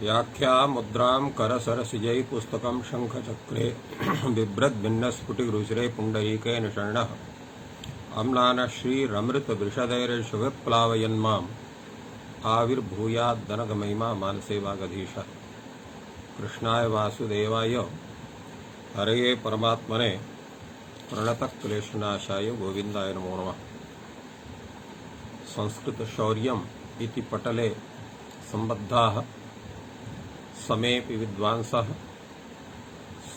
व्याख्या मुद्रां करसरसिजै पुस्तकं शङ्खचक्रे बिभ्रद्भिन्नस्फुटिरुचिरे पुण्डरीकेन शरणः अम्लानः श्रीरमृतवृषदैर्षुभिप्लावयन्माम् आविर्भूयाद्दनगमहिमा मानसे वागधीशः। कृष्णाय वासुदेवाय हरये परमात्मने प्रणतः क्लेशनाशाय गोविन्दाय नमो नमः। संस्कृतशौर्यम् इति पटले सम्बद्धाः समेऽपि विद्वांसः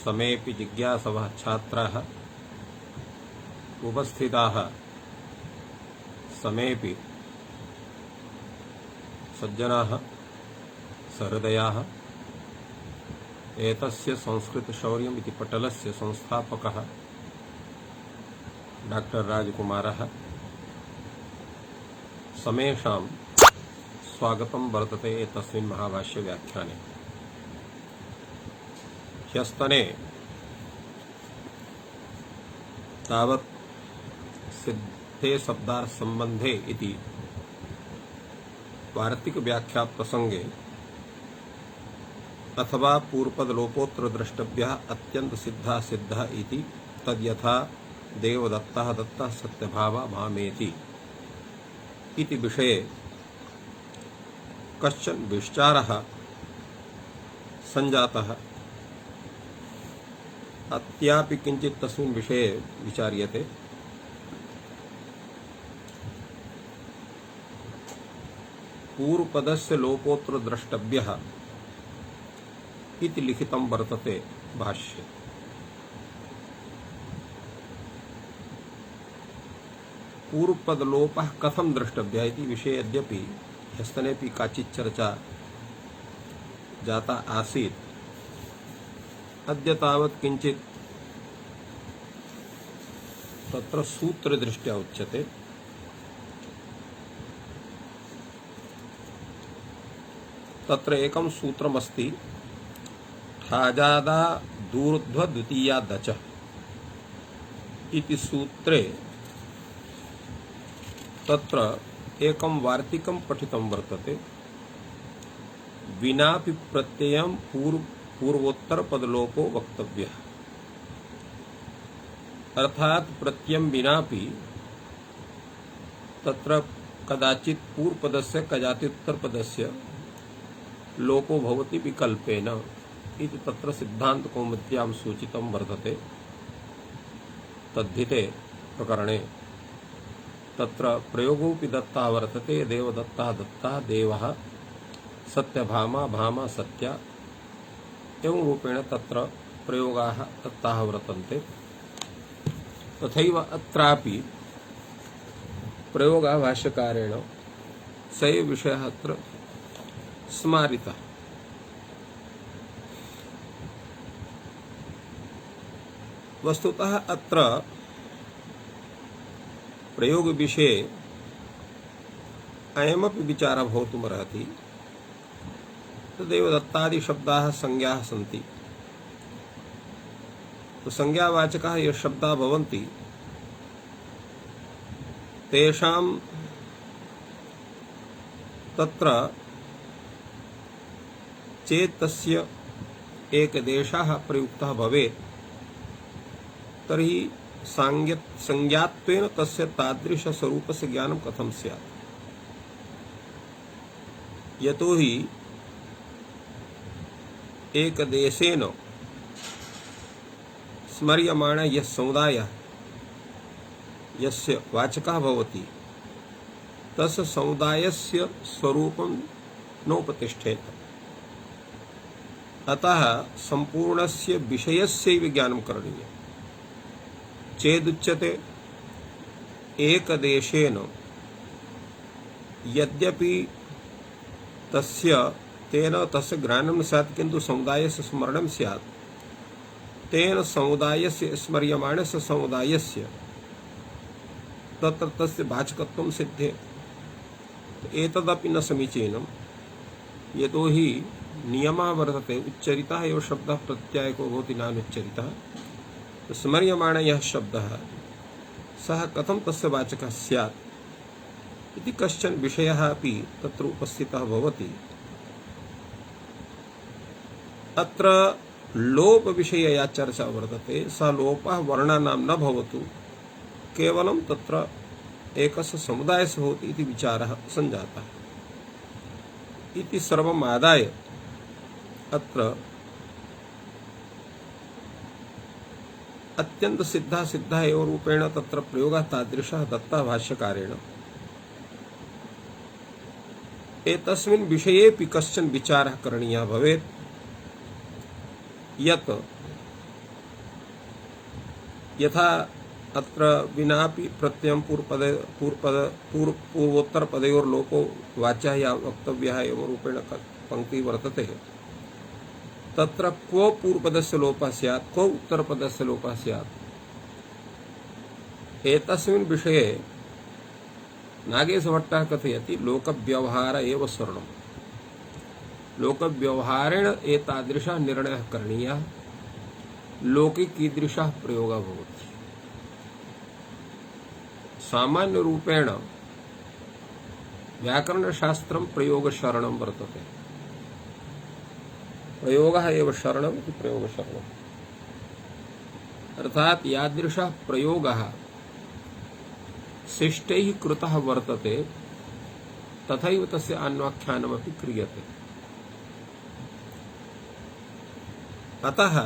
समेऽपि जिज्ञासवः छात्राः उपस्थिताः समेऽपि सज्जनाः सहृदयाः एतस्य संस्कृतशौर्यम् इति पटलस्य संस्थापकः डॉक्टर राजकुमारः समेषां स्वागतं वर्तते एतस्मिन् महाभाष्य व्याख्याने। ह्यस्तने तावत् सिद्धे शब्दार्थ संबंधे इति वार्तिक व्याख्या प्रसंगे अथवा पूर्वपद लोपोत्र द्रष्टव्यः अत्यंत सिद्धा सिद्ध इति तद्यथा देवदत्तः दत्तः सत्यभावा भामेति इति विषये कश्चन विचारः संजातः। अद्यापि किंचित् तस्मिन् विषये विचार्यते। पूर्वपदस्य लोपोत्र द्रष्टव्यः इति लिखितं वर्तते भाष्ये। पूर्वपदलोपः कथं द्रष्टव्यः इति विषये यद्यपि ह्यस्तनेऽपि काचित् चर्चा जाता आसीत्, अद्य तावत् किंचित् तत्र सूत्रदृष्ट्या उच्यते। तत्र एकं सूत्रमस्ति, ठाजादा दूर्ध्व द्वितीया दच इति सूत्रे तत्र एकं वार्तिकं पठितं वर्तते। विनापि प्रत्ययं पूर्वोत्तर पदलोपो वक्तव्यः, अर्थात प्रत्ययं विनापि तत्र कदाचित् पूर्वपदस्य कदाचित् उत्तरपदस्य लोपो भवति विकल्पेन इति तत्र सिद्धान्तकौमुद्यां सूचितं वर्तते। तद्धिते प्रकरणे तत्र प्रयोगोऽपि दत्तः वर्तते। देवदत्तः दत्तः देवः सत्यभामा भामा सत्या एवं रूपेण तत्र प्रयोगाः दत्ताः वर्तन्ते। तथैव अत्रापि प्रयोगः भाष्यकारेण स एव विषयः अत्र स्मारितः। वस्तुतः अत्र प्रयोग विषये अयमपि विचारः भवितुमर्हति। तदेव दत्तादि शब्दाः संज्ञाः सन्ति, तो संज्ञावाचकाः ये शब्दाः भवन्ति तेषां तत्र चेत् तस्य एकदेशः प्रयुक्तः भवेत् तर्हि संज्ञात्वेन तस्य तादृश स्वरूपस्य ज्ञानं कथं स्यात्। यतोहि एकदेशेन स्मर्यमाणः यः समुदायः यस्य वाचकः भवति तस्य समुदायस्य स्वरूपं नोपतिष्ठेत। अतः सम्पूर्णस्य विषयस्यैव ज्ञानं करणीयम्। चेदुच्यते एकदेशेन यद्यपि तेन तस्य ज्ञानं स्यात् किन्तु समुदायस्य स्मरणं स्यात्, तेन समुदायस्य स्मर्यमाणस्य समुदायस्य तत्र तस्य वाचकत्वं सिद्ध्येत्। एतदपि न समीचीनं, यतोहि नियमः वर्तते उच्चरितः एव शब्दः प्रत्यायको भवति नानुच्चरितः। स्मर्यमाण यः शब्दः सः कथं तस्य वाचकः स्यात् इति कश्चन विषयः अपि तत्र उपस्थितः भवति। अत्र लोप विषये या चर्चा वर्तते सा लोपः वर्णानां न भवतु केवलं तत्र एकस्य समुदायस्य भवति इति विचारः सञ्जातः इति सर्वम् आदाय अत्र अत्यंत सिद्धा एव रूपेण तत्र प्रयोगः तादृशः दत्तः भाष्यकारेण एतस्मिन् विषयेऽपि कश्चन विचारः करणीयः भवेत् यत् यथा अत्र विनापि प्रत्ययं पूर्वोत्तरपदयोर्लोपो वाच्यः या वक्तव्यः एवं रूपेण पंक्ति वर्तते तत्र क्व पूर्वपदस्य लोपः स्यात् क्व उत्तरपदस्य लोपः स्यात् एतस्मिन् विषये नागेशभट्टः कथयति लोकव्यवहार एव स्वर्णम् लोकव्यवहारेण एतादृशः निर्णयः करणीयः लोके कीदृशः प्रयोगः भवति सामान्य रूपेण व्याकरणशास्त्रं प्रयोगशरणं वर्तते प्रयोगः एव शरणम् इति प्रयोगशरणम् अर्थात् यादृशः प्रयोगः शिष्टैः कृतः वर्तते तथैव तस्य अन्वाख्यानमपि क्रियते अतः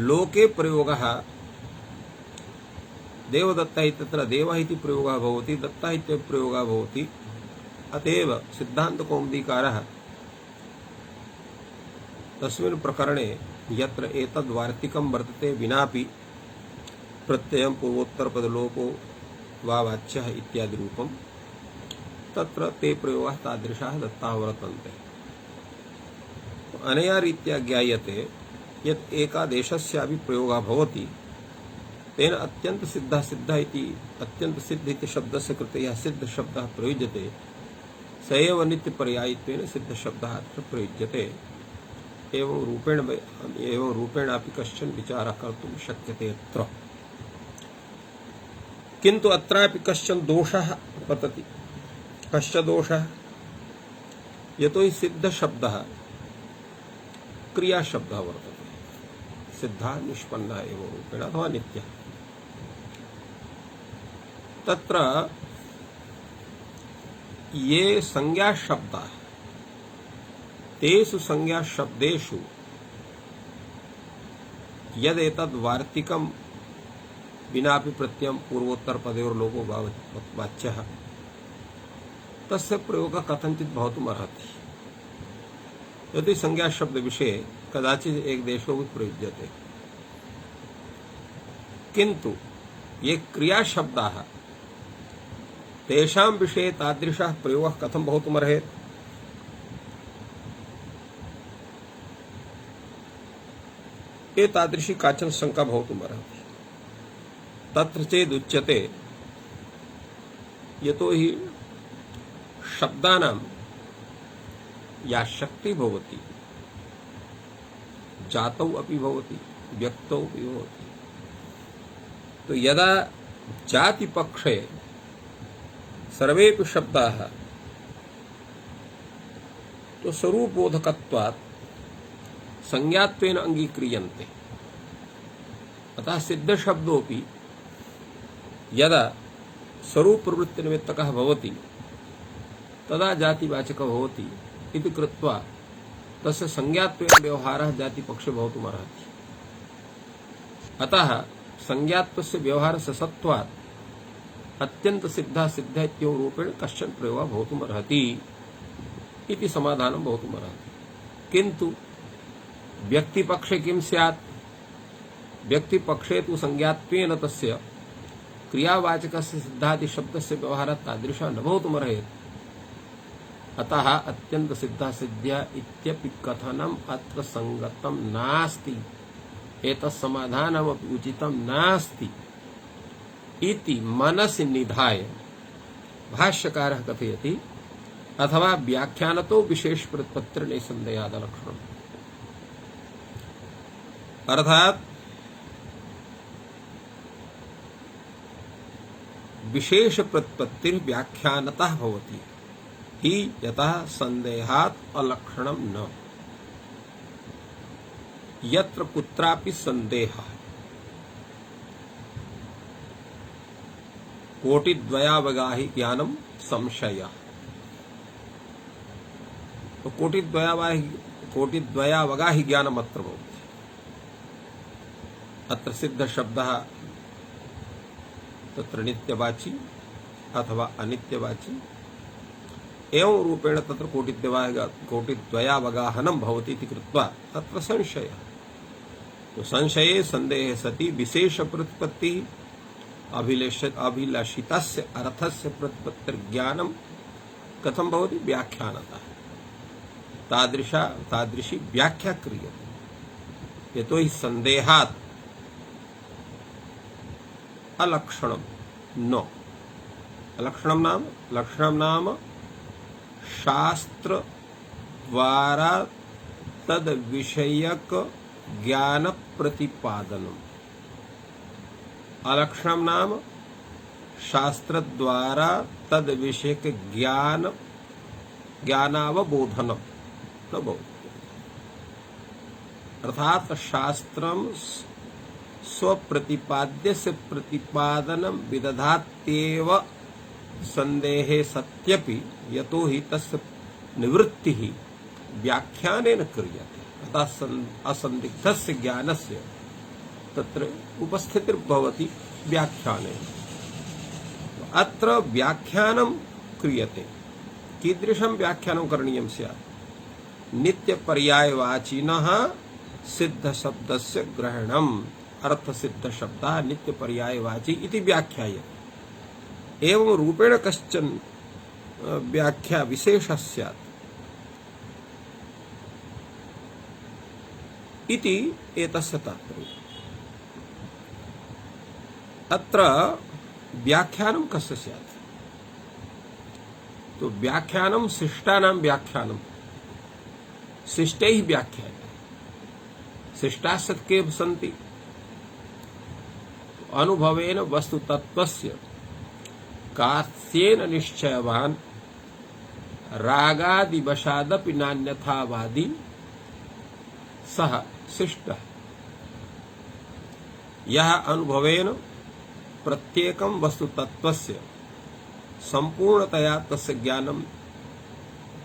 लोके प्रयोगः देवदत्तः इत्यत्र देवः इति प्रयोगः भवति दत्तः इति प्रयोगः भवति अतएव सिद्धान्तकौमुदीकारः तस्मिन् प्रकरणे यत्र एतद्वार्तिकं वर्तते विनापि प्रत्ययं पूर्वोत्तरपदलोपो वा वाच्यः इत्यादि रूपं तत्र ते प्रयोगाः तादृशाः दत्ताः वर्तन्ते अनया रीत्या ज्ञायते यत् एकादेशस्यापि प्रयोगः भवति तेन अत्यंत सिद्ध इति अत्यंत सिद्ध इति शब्दस्य कृते यः सिद्ध शब्दः प्रयुज्यते स एव नित्यपर्यायित्वेन सिद्ध शब्दः अत्र प्रयुज्यते एवं रूपेणापि कश्चन विचारः कर्तुं शक्यते अत्र किन्तु अत्रापि कश्चन दोषः पतति कश्च दोषः यतो हि सिद्ध शब्दः क्रिया शब्दः वर्तते सिद्धा निष्पन्ना एवं रूपेण अथवा नित्यः तत्र ये संज्ञा शब्दाः तेषु संज्ञा शब्देषु यदेतद् वार्तिकं विनापि प्रत्ययं पूर्वोत्तरपदयोर्लोपो वाच्यः तस्य प्रयोगः कथंचित् भवितुमर्हति यदि संज्ञा शब्द विषये कदाचित् एक देशो भी प्रयुज्यते किंतु ये क्रिया शब्दाः तेषां विषये तादृशः प्रयोगः कथं भवितुमर्हेत् एतादृशी काचन शंका भवितुमर्हति तत्र चेदुच्यते यतो हि शब्दानां या शक्ति भवति जातौ अपि भवति व्यक्तौ अपि भवति तो यदा जाति पक्षे सर्वेपि शब्दाः तो स्वरूपबोधकत्वात् संज्ञात्वेन अंगीक्रियन्ते अतः सिद्ध शब्दोपि यदा स्वरूप प्रवृत्ति निमित्तकः भवति तदा जातिवाचकः भवति इति कृत्वा तस्य संज्ञात्वेन व्यवहारः जातिपक्षे भवितुमर्हति अतः संज्ञात्वस्य व्यवहारस्य सत्त्वात् अत्यंत सिद्ध इत्येवं रूपेण कश्चन प्रयोगः भवितुमर्हति इति समाधानं भवितुमर्हति किन्तु व्यक्तिपक्षे किं स्यात् व्यक्तिपक्षे तु संज्ञात्वेन तस्य क्रियावाचकस्य सिद्धादिशब्दस्य व्यवहारः तादृशः न भवितुमर्हेत् अतः अत्यंत सिद्धा इत्यपि कथनम् अत्र संगतं नास्ति एतत् समाधानमपि उचितं नास्ति इति मनसि निधाय भाष्यकारः कथयति अथवा व्याख्यानतो विशेष प्रतिपत्तिर निसंदेहादलक्षणम् अर्थात विशेष प्रतिपत्तिर व्याख्यानतः भवति हि यतः संदेहात् अलक्षणं न यत्र कुत्रापि संदेहः कोटिद्वयावगाहि ज्ञानम संशयः। तो कोटिद्वयावगाहि ज्ञानम अत्र भवति। अत्र सिद्ध शब्दः तत्र नित्यवाची अथवा अनित्यवाची एवं रूपेण तत्र कोटिद्वयावगाहनं भवति इति कृत्वा तत्र संशयः। तो संशये संदेहे सति विशेष प्रतिपत्ति अभिलषितस्य अर्थस्य प्रतिपत्तिर्ज्ञानं कथं भवति व्याख्यानतः तादृशी व्याख्या क्रियते। यतो हि संदेहात् अलक्षणं न लक्षणं नाम शास्त्र द्वारा तद विषयक ज्ञान प्रतिपादनम्। अलक्षणं नाम शास्त्र द्वारा तद विषयक ज्ञानावबोधनम् न भवति। अर्थात शास्त्रं स्वप्रतिपाद्यस्य प्रतिपादनं विदधात्येव संदेहे सत्यपि यतो हि तस्य निवृत्तिः व्याख्यानेन क्रियते। अतः असंदिग्धस्य ज्ञानस्य तत्र उपस्थितिर्भवति व्याख्यानेन। अत्र व्याख्यानं क्रियते। कीदृशं व्याख्यानं करणीयं स्यात्? नित्यपर्यायवाचिनः सिद्धशब्दस्य ग्रहणम्। अर्थसिद्धशब्दः नित्यपर्यायवाची इति व्याख्यायते। एवं रूपेण कश्चन व्याख्या विशेषः स्यात् इति एतस्य तात्पर्यम्। अत्र व्याख्यानं कस्य स्यात्? तो व्याख्यानं शिष्टानां व्याख्यानं शिष्टैः व्याख्यायते। शिष्टाः के सन्ति? अनुभवेन वस्तुतत्त्वस्य कास्येन निश्चयवान् रागादिवशादपि नान्यथावादी सः शिष्टः। यः अनुभवेन प्रत्येकं वस्तुतत्त्वस्य संपूर्णतया तस्य ज्ञानं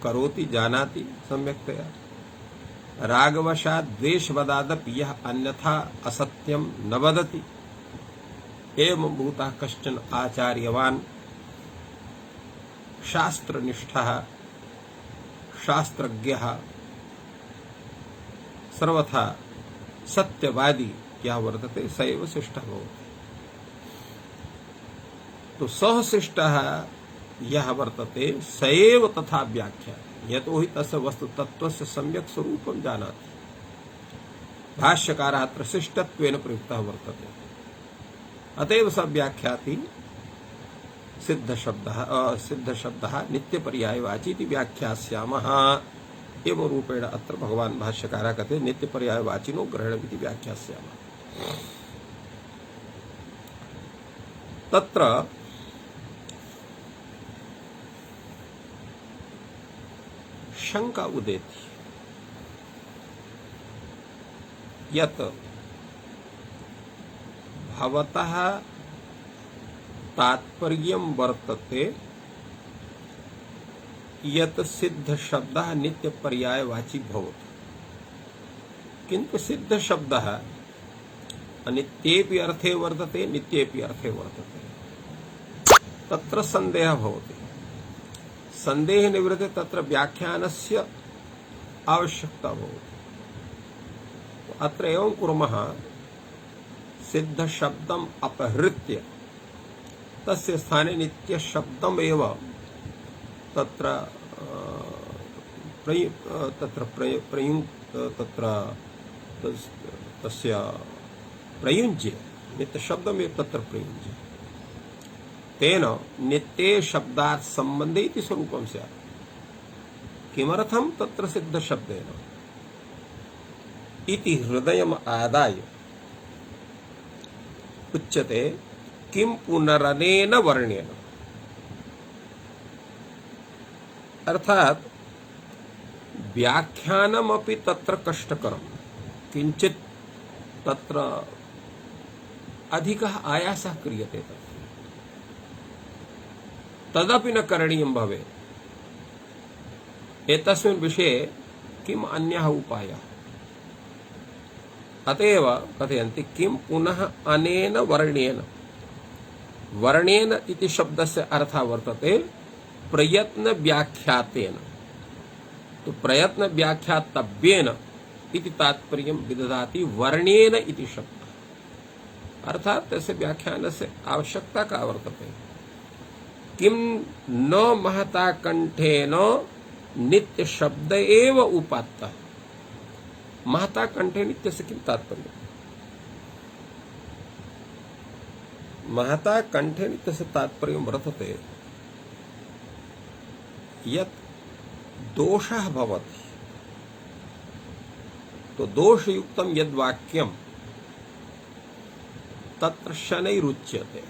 करोति, जानाति सम्यक्तया। रागवशात् द्वेषवदादपि यः अन्यथा असत्यं न वदति। एवं भूतः कश्चन आचार्यवान् शास्त्रनिष्ठः शास्त्रज्ञः सर्वथा सत्यवादी यः वर्तते स एव शिष्टः भवति। तो सः शिष्टः यः वर्तते स एव तथा व्याख्या, यतो हि तस्य वस्तुतत्त्वस्य सम्यक् स्वरूपं जानाति। भाष्यकारः अत्र शिष्टत्वेन प्रयुक्तः वर्तते। अतएव स व्याख्याति सिद्धशब्दः नित्यपर्यायवाची इति व्याख्यास्यामः। एवं रूपेण अत्र भगवान् भाष्यकारः कहते नित्यपर्यायवाचिनो ग्रहणमिति व्याख्यास्यामः। तत्र शंका उदेति यत् भवतः तात्पर्यं वर्तते यत् सिद्ध शब्दः नित्य पर्यायवाची भवति, किन्तु सिद्ध शब्दः अनित्येपि अर्थे वर्तते नित्येपि अर्थे वर्तते। तत्र संदेहः भवति। संदेह निवृत्ते तत्र व्याख्यानस्य आवश्यकता भवति। अत्र एवं कुर्मः, सिद्ध शब्दम् अपहृत्य तस्य स्थाने नित्य शब्दम् एव तस्य प्रयुज्य नित्य शब्दमेव तत्र प्रयुज्य तेन नित्ये शब्दात् संबन्धे इति स्वरूपं स्यात्। किमर्थं तत्र सिद्ध शब्देन इति हृदयम् आदाय उच्यते किं पुनरनेन वर्ण्येन। अर्थात व्याख्यानमपि तत्र कष्टकरम्। किंचित तत्र अधिकः आयासः क्रियते तदपि न करणीयं भवेत्। एतस्मिन् विषये किम् अन्यः उपायः? अतएव कथयन्ति किं पुनः अनेन वर्णेन। वर्णेन इति शब्दस्य अर्थः वर्तते प्रयत्न व्याख्यातेन। तो प्रयत्न व्याख्यातव्येन इति तात्पर्यं विदधाति वर्णेन इति शब्दः। अर्थात तस्य व्याख्यानस्य आवश्यकता का वर्तते। किं न महता कंठेन नित्य शब्द एव उपात्तः। महता कंठेन इत्यस्य किं तात्पर्यम्? महता कंठेन इत्यस्य तात्पर्यं वर्तते यत् दोषः भवति तो दोषयुक्तं यद्वाक्यं तत्र शनैरुच्यते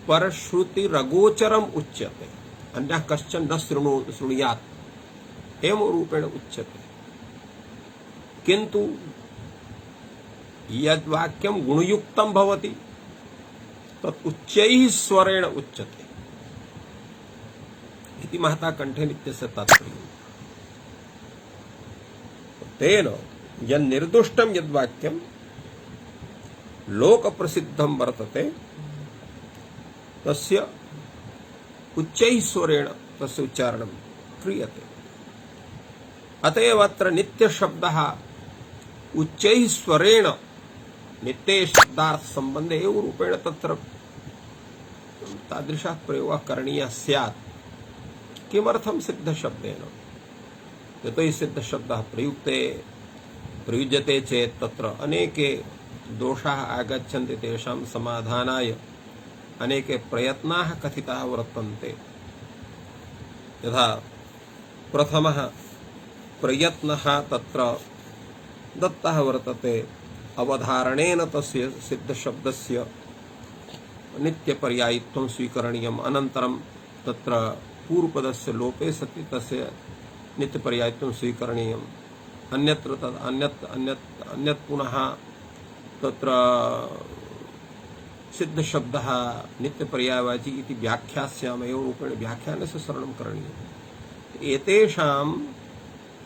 परश्रुतिरगोचरम् उच्यते अन्यः कश्चन न शृणुयात् एवं रूपेण उच्यते। किन्तु यद्वाक्यं गुणयुक्तं भवति तत् उच्चैः स्वरेण उच्यते इति महता कंठेन इत्यस्य तात्पर्यम्। तेन यन्निर्दुष्टं यद्वाक्यं लोकप्रसिद्धं वर्तते तस्य उच्चैः स्वरेण तस्य उच्चारणं क्रियते। अतएव अत्र नित्यशब्दः उच्चैः स्वरेण नित्ये शब्दार्थ संबंधे एव रूपेण तत्र तादृशः प्रयोगः करणीयः स्यात्। किमर्थं सिद्धशब्देन? यतोहि सिद्धशब्दः प्रयुज्यते चेत् तत्र अनेके दोषाः आगच्छन्ति। तेषां समाधानाय अनेके प्रयत्नाः कथिताः वर्तन्ते। यथा प्रथमः प्रयत्नः तत्र दत्तः वर्तते अवधारणेन तस्य सिद्धशब्दस्य नित्यपर्यायित्वं स्वीकरणीयम्। अनन्तरं तत्र पूर्वपदस्य लोपे सति तस्य नित्यपर्यायित्वं स्वीकरणीयम्। अन्यत्र अन्यत् पुनः तत्र सिद्धशब्दः नित्यपर्यायवाची इति व्याख्यास्याम एवं रूपेण व्याख्यानस्य श्रवणं करणीयम्। एतेषाम्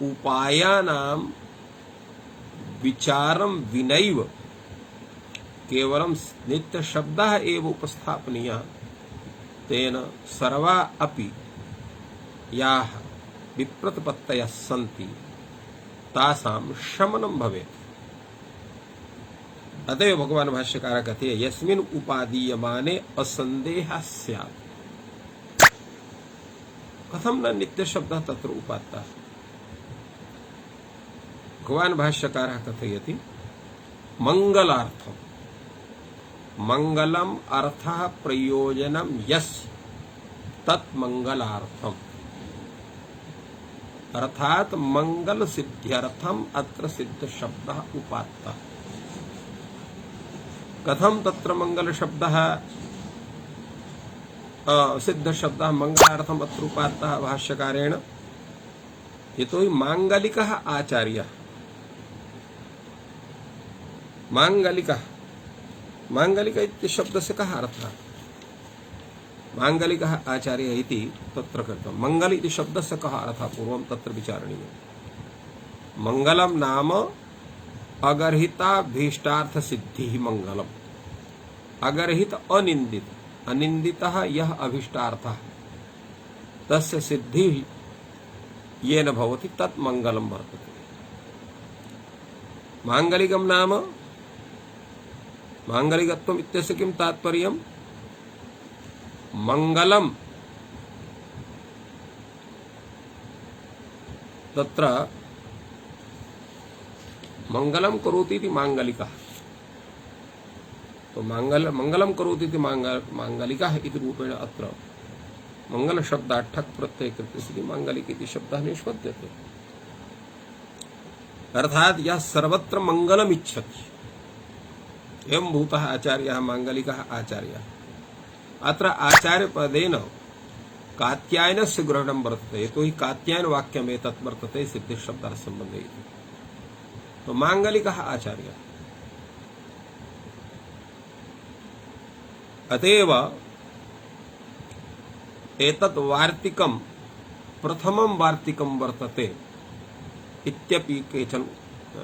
उपायानां विचारं विनैव केवलं नित्यशब्दः एव उपस्थापनीयः। तेन सर्वा अपि याः विप्रतिपत्तयः सन्ति तासां शमनं भवेत्। अतएव भगवान भाष्यकारः कथयति यस्मिन् उपादीयमाने असंदेहः स्यात्। कथं न नित्यशब्दः तत्र उपात्तः? भगवान भाष्यकारः कथयति मंगलार्थम मंगलम अर्थः प्रयोजनम यस्य तत् मंगलार्थम। अर्थात मंगल सिद्ध्यर्थम अत्र सिद्ध शब्दः उपात्तः। कथं तत्र मंगल शब्दः सिद्ध शब्दः मंगलार्थम अत्र उपात्तः भाष्यकारेण? यतोहि मांगलिकः आचार्यः मांगलिक इति शब्दस्य कः अर्थः? मांगलिकः आचार्यः इति तत्र कृतं। मंगल इति शब्दस्य कः अर्थः पूर्वं तत्र विचारणीयम्। मंगलम नाम अगर्हिताभीष्टार्थ सिद्धिः मंगलम्। अगर्हित अनिंदितः यः अभीष्टार्थः तस्य सिद्धिः येन भवति तत् मंगलम वर्तते। मांगलिकम नाम मांगलिकत्वम् इत्यस्य किं तात्पर्यम्? मंगलम तत्र मंगलम करोति इति मांगलिकः। तो मंगलम करोति इति मांगलिकः इति रूपेण अत्र मंगल शब्दात् ठक् प्रत्यय कृत्य सति मांगलिक इति शब्दः निष्पद्यते। अर्थात यः सर्वत्र मंगलम् इच्छति एवं भूतः आचार्यः मांगलिकः आचार्यः। अत्र आचार्यपदेन कात्यायनस्य ग्रहणं वर्तते। यतोहि कात्यायन वाक्यम् एतत् वर्तते सिद्धिशब्दार्थसम्बन्धे। तो मांगलिकः आचार्यः। अतएव एतत् वार्तिकं प्रथमं वार्तिकं वर्तते इत्यपि केचन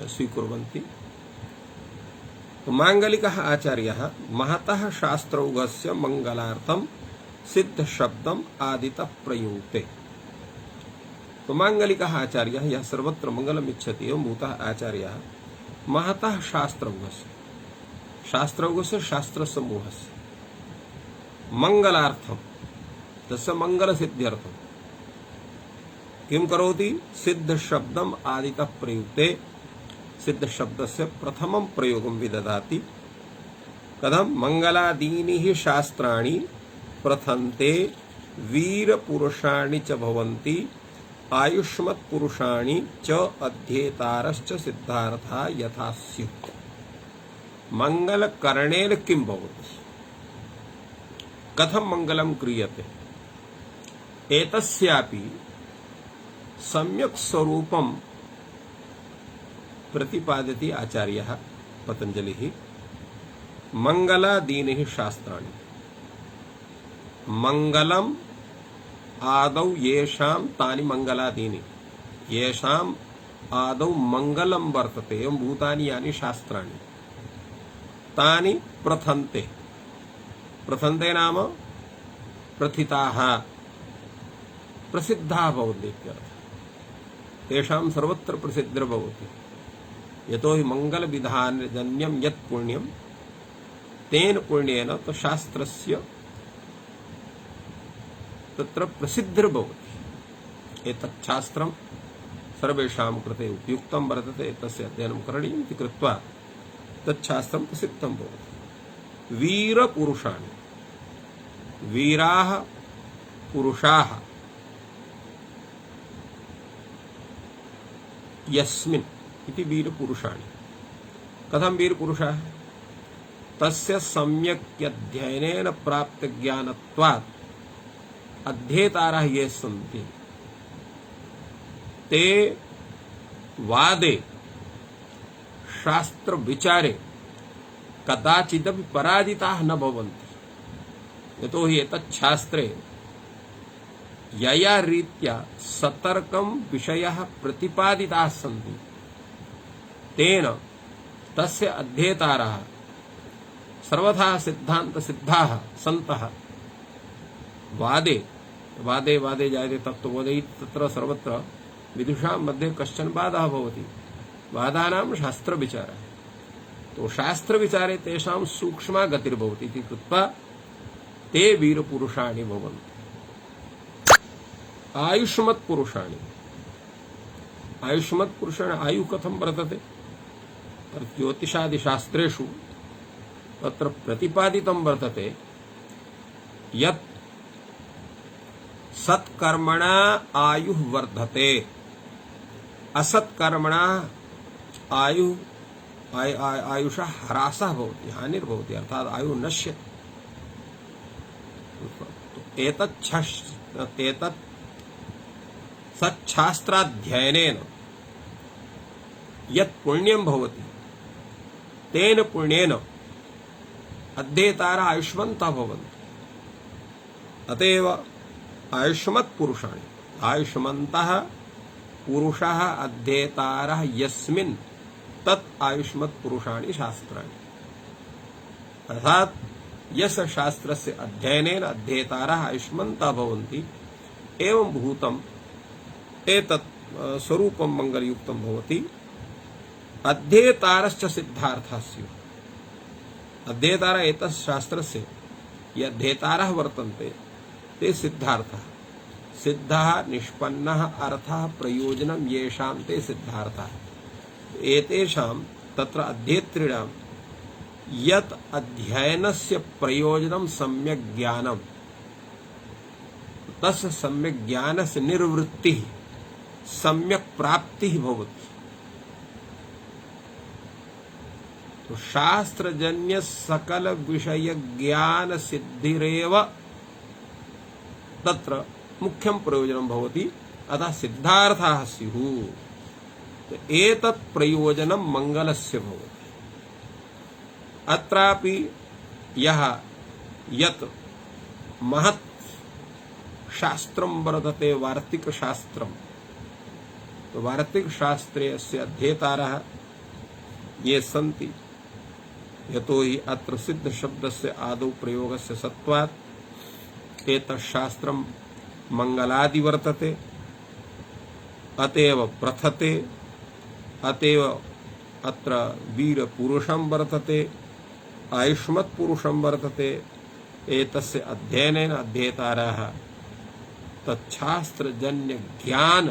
स्वीकुर्वन्ति। तो मांगलिकः आचार्यः महतः शास्त्रौघस्य मंगलार्थं सिद्ध शब्दम आदितः प्रयुङ्क्ते। तो मांगलिकः आचार्यः यह सर्वत्र मंगलम इच्छति एवं भूतः आचार्यः महतः शास्त्रौघस्य, शास्त्रौघस्य शास्त्र समूहस्य मंगलार्थम तस्य मंगल सिद्ध्यर्थम किं करोति? सिद्ध शब्दम आदितः प्रयुक्ते, सिद्ध शब्दस्य प्रथमं प्रयोगं विदधाति। कथं? मंगलादीनि हि शास्त्राणि प्रथन्ते वीर पुरुषाणि च भवन्ति आयुष्मत् पुरुषाणि च अध्येतारश्च सिद्धार्था यथा स्युः। मंगल करणेन किं भवति? कथं मंगलं क्रियते? एतस्यापि सम्यक् स्वरूपं प्रतिपादयति आचार्यः पतंजलिः। मंगलादीनि हि शास्त्राणि, मंगलम आदौ येषां तानि मंगलादीनि, येषाम् आदौ मंगलम वर्तते एवं भूतानि यानि शास्त्राणि तानि प्रथन्ते, प्रथन्ते नाम प्रथिताः प्रसिद्धाः भवन्ति इत्यर्थः। तेषां सर्वत्र प्रसिद्धिर्भवति। यतो हि मंगल विधानजन्यं यत् पुण्यं तेन पुण्येन तो शास्त्रस्य तत्र प्रसिद्धिर्भवति। एतत् शास्त्रं सर्वेषां कृते उपयुक्तं वर्तते, तस्य अध्ययनं करणीयम् इति कृत्वा तत् शास्त्रं प्रसिद्धं भवति। वीरपुरुषाणि, वीराः पुरुषाः यस्मिन् इति वीरपुरुषाणि। कथं वीरपुरुषाः? तस्य सम्यक् अध्ययनेन प्राप्त ज्ञानत्वात् अध्येतारः ये सन्ति ते वादे शास्त्र विचारे कदाचिदपि पराजिताः न भवन्ति। यतो हि एतत् शास्त्रे यया रीत्या सतर्कं विषयः प्रतिपादिताः सन्ति तेन तस्य अध्येतारः सर्वथा सिद्धांत सिद्धाः सन्तः वादे वादे वादे जायते तत्त्वबोधे तत्र सर्वत्र विदुषां मध्ये कश्चन बाधः भवति। बाधानां शास्त्रविचारः। तो शास्त्रविचारे तेषां सूक्ष्मा गतिर्भवति इति कृत्वा ते वीरपुरुषाणि भवन्ति। आयुष्मत् पुरुषाणि, आयुष्मत् पुरुषाणि आयु कथं वर्तते? ज्योतिषादिशास्त्रेषु तत्र प्रतिपादितं वर्तते यत् सत्कर्मणा आयुः वर्धते, असत्कर्मणा आयुषा ह्रासः भवति, हानिर्भवति, अर्थात् आयु नश्यते। एतत् सच्छास्त्राध्ययनेन यत् पुण्यं भवति तेन पुण्येन अध्येतारः आयुष्मन्तः भवन्ति। अतएव आयुष्मत् पुरुषाणि, आयुष्मन्तः पुरुषः अध्येतारः यस्मिन् तत् आयुष्मत् पुरुषाणि शास्त्राणि। अर्थात् यस्य शास्त्रस्य अध्ययनेन अध्येतारः आयुष्मन्तः भवन्ति एवं भूतम् एतत् स्वरूपं मंगलयुक्तं भवति। अध्येतारश्च सिद्धार्थः स्युः। अध्येतारः एतत् शास्त्रस्य ये अध्येतारः वर्तन्ते ते सिद्धार्थः। सिद्धः निष्पन्नः अर्थः प्रयोजनं येषां ते सिद्धार्थः। एतेषां तत्र अध्येतॄणां यत् अध्ययनस्य प्रयोजनं सम्यक् ज्ञानं, तस्य सम्यक् ज्ञानस्य निर्वृत्तिः सम्यक् प्राप्तिः भवति। तो शास्त्रजन्य सकल विषय ज्ञान सिद्धिरेव तत्र मुख्यं प्रयोजनं भवति। अतः सिद्धार्थाः स्युः। एतत् प्रयोजनं मंगलस्य भवति। अत्रापि यः यत् महत् शास्त्रं वर्तते वार्तिकशास्त्रं, तो वार्तिकशास्त्रे अस्य अध्येतारः ये सन्ति, यतो हि अत्र सिद्ध शब्दस्य आदौ प्रयोगस्य सत्वात् एतत् शास्त्रं मंगलादि वर्तते, अतएव प्रथते, अतएव अत्र वीर पुरुषं वर्तते, आयुष्मत् पुरुषं वर्तते। एतस्य अध्ययनेन अध्येतारः तच्छास्त्रजन्य ज्ञान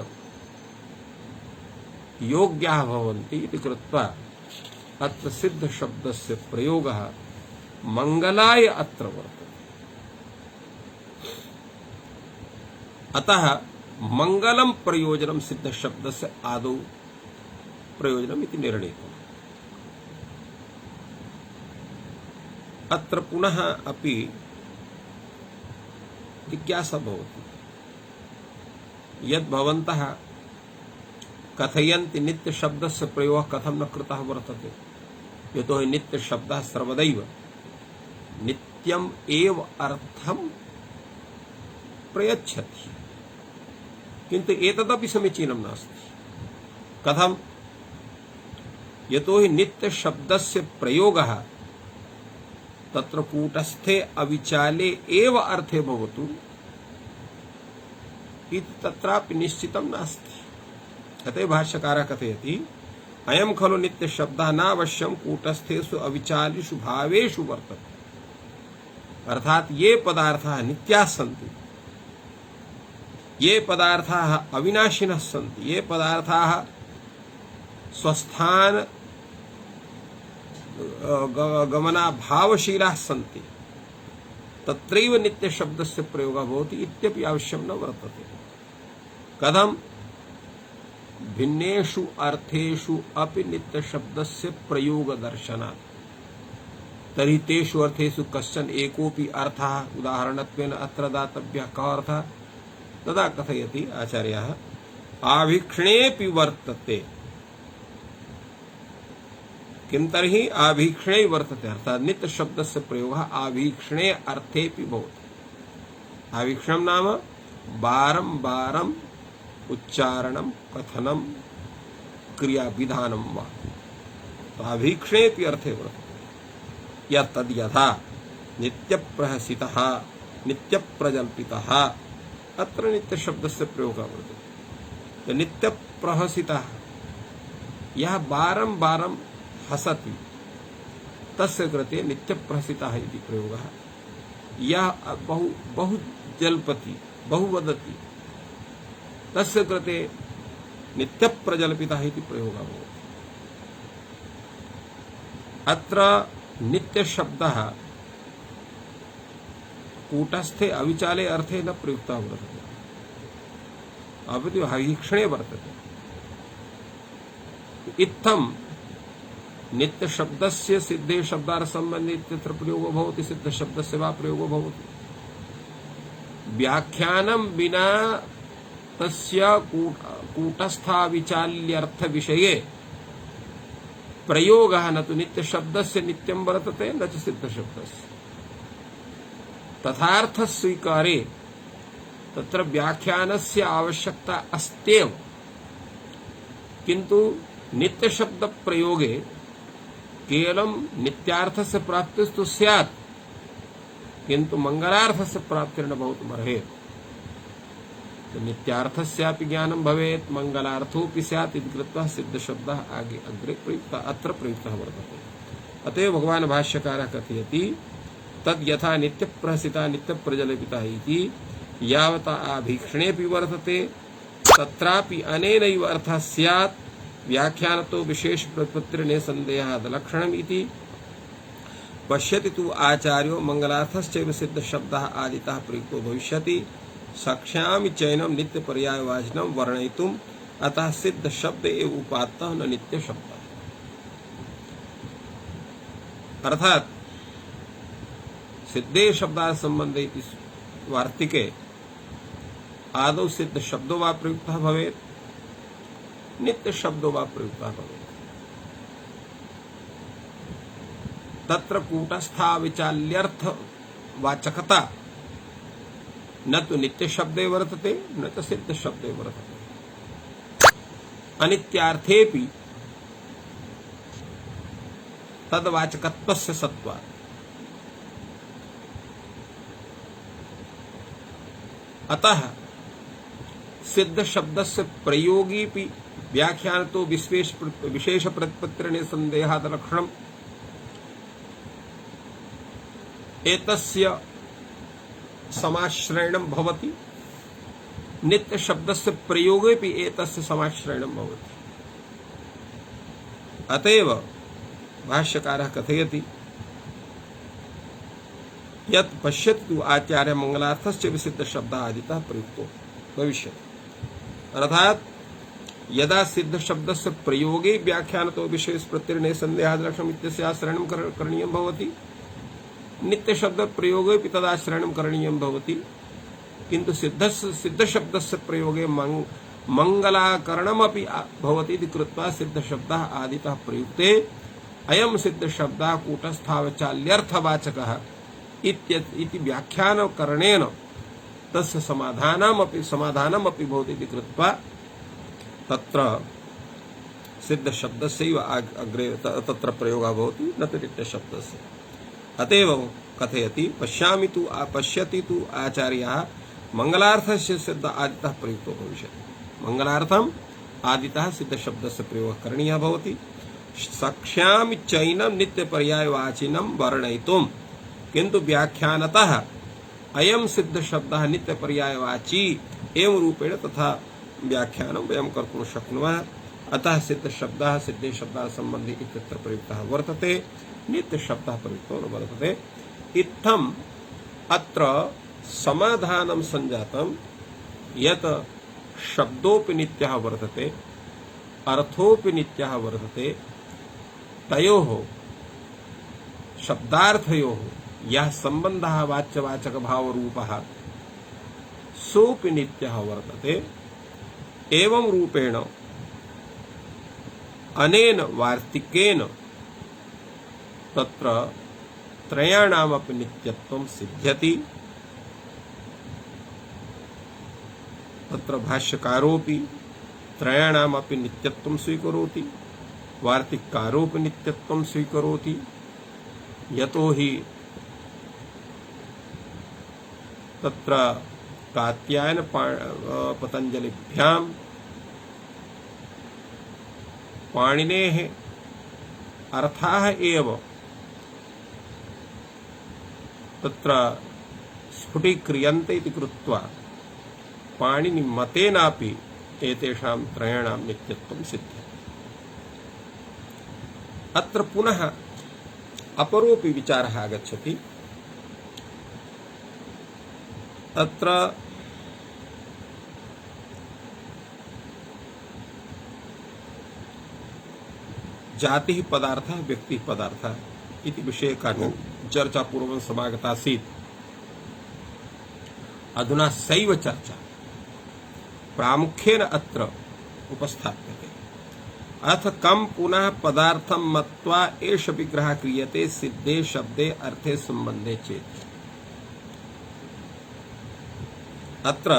योग्याः भवन्ति इति कृत्वा अत्र सिद्ध शब्दस्य प्रयोगः मंगलाय अत्र वर्तते। अतः मंगलम प्रयोजनम सिद्ध शब्दस्य आदौ प्रयोजनम इति निर्णीतम्। अत्र पुनः अपि जिज्ञासा भवति, यद् भवन्तः कथयन्ति नित्य शब्दस्य प्रयोगः कथं न कृतः वर्तते, यतो हि नित्य शब्दः सर्वदैव नित्यम् एव अर्थं प्रयच्छति, किन्तु एतदपि समीचीनं नास्ति। कथं? यतो हि नित्य शब्दस्य प्रयोगः तत्र कूटस्थे अविचाले एव अर्थे भवतु इति तत्रापि निश्चितं नास्ति। अतः भाष्यकारः कथयति, अयं खलु नित्य शब्दः नावश्यं कूटस्थेषु अविचालिषु भावेषु वर्तते। अर्थात ये पदार्थाः नित्याः सन्ति, ये पदार्थाः अविनाशिनः सन्ति, ये पदार्थाः स्वस्थान गमनाभावशीलाः सन्ति, तत्रैव नित्य शब्दस्य प्रयोगः भवति इत्यपि आवश्यं न वर्तते। कथं? भिन्नेषु अर्थेषु अपि नित्य शब्दस्य प्रयोग दर्शनात्। तर्हि तेषु अर्थेषु कश्चन एकोऽपि अर्थः उदाहरणत्वेन अत्र दातव्यः। कः अर्थः? तदा कथयति आचार्यः, आभीक्षणेऽपि वर्तते। किं तर्हि? आभीक्षणे वर्तते, अर्थात नित्य शब्दस्य प्रयोगः आभीक्षणे अर्थेऽपि भवति। आभीक्षणं नाम बारंबारं उच्चारणं, कथनं, क्रियाविधानं वा, तो आभीक्षणेऽपि अर्थे वर्तते। या तद् यथा नित्यप्रहसितः, नित्यप्रजल्पितः, अत्र नित्य शब्दस्य प्रयोगः वर्तते। नित्यप्रहसितः यः बारं बारं हसति, तस्य कृते नित्यप्रहसितः इति प्रयोगः। यः बहु जल्पति, बहु वदति, तस्य कृते नित्यप्रजल्पितः इति प्रयोगः भवति। अत्र नित्य शब्दः कूटस्थे अविचाले अर्थे न प्रयुक्तः वर्तते, अपितु आभीक्षणे वर्तते। इत्थं नित्य शब्दस्य सिद्धे शब्दार्थ संबंधी इत्यत्र प्रयोगो भवति, सिद्ध शब्दस्य वा प्रयोगो भवति। व्याख्यानं विना तस्य कूटस्थाविचाल्यर्थ विषये प्रयोगः न तु नित्य शब्दस्य नित्यं वर्तते, न च सिद्ध शब्दस्य। तथार्थ स्वीकारे तत्र व्याख्यानस्य आवश्यकता अस्त्येव, किन्तु नित्य शब्द प्रयोगे केवलं नित्यार्थस्य प्राप्तिस्तु स्यात्, किन्तु मंगलार्थस्य प्राप्तिर्न भवितुमर्हेत्। तो नित्यार्थस्यापि ज्ञानं भवेत्, मंगलार्थोऽपि स्यात् इति कृत्वा सिद्ध शब्दः आगे अग्रे प्रयुक्तः, अत्र प्रयुक्तः वर्तते। अतएव भगवान् भाष्यकारः कथयति, तद् यथा नित्यप्रहसिता नित्यप्रजल्पिता इति यावता आभीक्षणेऽपि वर्तते, तत्रापि अनेनैव अर्थः स्यात्। व्याख्यानतो विशेष प्रत्युत्तरे संदेहात् लक्षणम् इति पश्यति तु आचार्यो मंगलार्थश्चैव सिद्ध शब्दः आदितः प्रयुक्तो भविष्यति। सक्ष्यामि चैनं नित्य पर्यायवाचनं वर्णयितुम्, अतः सिद्ध शब्द एव उपात्तः न नित्य शब्दः। अर्थात सिद्धे शब्दार्थ संबंधे इति वार्तिके आदौ सिद्ध शब्दो वा प्रयुक्तः भवेत्, नित्य शब्दो वा प्रयुक्तः भवेत्। तत्र कूटस्था विचाल्यर्थ वाचकता न तो नित्य शब्दे वर्तते न तो सिद्ध शब्दे वर्तते। अनित्यार्थेपि तद्वाचकत्वस्य सत्त्वात्। अतः सिद्ध शब्दस्य प्रयोगीपि व्याख्यानतो विशेष प्रतिपत्तिर्ने संदेहात् लक्षणम् एतस्य समाश्रयणं भवति। नित्य शब्दस्य प्रयोगेपि एतस्य समाश्रयणं भवति। अतएव भाष्यकारः कथयति यत् पश्यतु आचार्य मंगलार्थस्य विसिद्ध शब्दः आदितः प्रयुक्तो भविष्यति। अर्थात यदा सिद्ध शब्दस्य प्रयोगे व्याख्यानतो विशेष प्रत्यय संदेहात् लक्षणम् इत्यस्य आश्रयणं करणीयं भवति। नित्य शब्द प्रयोगे तदाश्रयणं करणीयं भवति। किन्तु सिद्ध शब्दस्य प्रयोगे मंगलाकरणमपि भवति इति कृत्वा सिद्ध शब्दः आदितः प्रयुक्ते अयं सिद्ध शब्दः कूटस्थावचाल्यर्थवाचकः इति व्याख्यानकरणेन तस्य समाधानमपि भवति इति कृत्वा तत्र सिद्ध शब्दस्यैव अग्रे तत्र प्रयोगः भवति न तु नित्य शब्दस्य। अतएव कथयति पश्यति तु आचार्यः मंगलार्थस्य सिद्ध आदितः प्रयुक्तो भविष्यति। मंगलार्थम आदितः सिद्ध शब्दस्य प्रयोगः करणीयः भवति। सक्ष्यामि चैनं नित्य पर्यायवाचिनं वर्णयितुं किन्तु व्याख्यानतः अयं सिद्ध शब्दः नित्य पर्यायवाची एवं रूपेण तथा व्याख्यानं वयं कर्तुं शक्नुमः। अतः सिद्ध शब्दः सिद्धे शब्दः सम्बन्धी इत्यत्र प्रयुक्तः वर्तते, नित्य शब्दः प्रयुक्तो न वर्तते। इत्थम् अत्र समाधानं संजातं यत् शब्दोऽपि नित्यः वर्तते अर्थोऽपि नित्यः वर्तते। तयोः शब्दार्थयोः यः सम्बन्धः वाच्यवाचकभावरूपः सोऽपि नित्यः वर्तते। एवं रूपेण अनेन वार्तिकेन तत्र त्रयाणामपि नित्यत्वं सिद्ध्यति। तत्र भाष्यकारोऽपि त्रयाणामपि नित्यत्वं स्वीकरोति, वार्तिककारोऽपि नित्यत्वं स्वीकरोति। यतो हि तत्र कात्यायन पतंजलिभ्यां पाणिनेः अर्थाः एव तत्र स्फुटीक्रियन्ते इति कृत्वा पाणिनिमतेनापि एतेषां त्रयाणां नित्यत्वं सिद्ध्यति। अत्र पुनः अपरोऽपि विचारः आगच्छति। तत्र जातिः पदार्थः व्यक्तिः पदार्थः इति विषयकानि चर्चा पूर्वं समागता आसीत्। अधुना सैव चर्चा प्रामुख्येन अत्र उपस्थाप्यते। अथ कम पुनः पदार्थं मत्वा एष विग्रहः क्रियते सिद्धे शब्दे अर्थे संबंधे चेत्। अत्र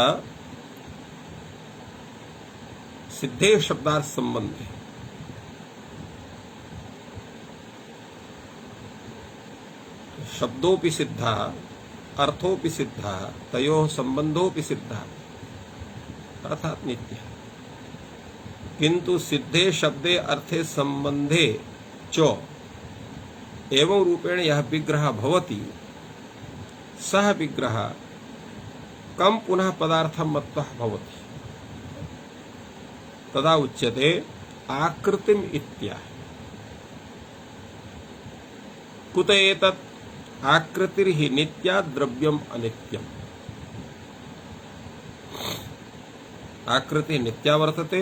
सिद्धे शब्दार्थ संबंधे शब्दोऽपि सिद्धः अर्थोऽपि सिद्धः तयोः संबंधोऽपि सिद्धः अर्थात नित्यः। किंतु सिद्धे शब्दे अर्थे संबंधे च एवं रूपेण यह विग्रह भवति सह विग्रह कम पुनः पदार्थं मत्वा भवति तदा उच्यते आकृतिम इत्याह। कुत एतत् आकृतिर्हि नित्या द्रव्यम अनित्यम। आकृति नित्या वर्तते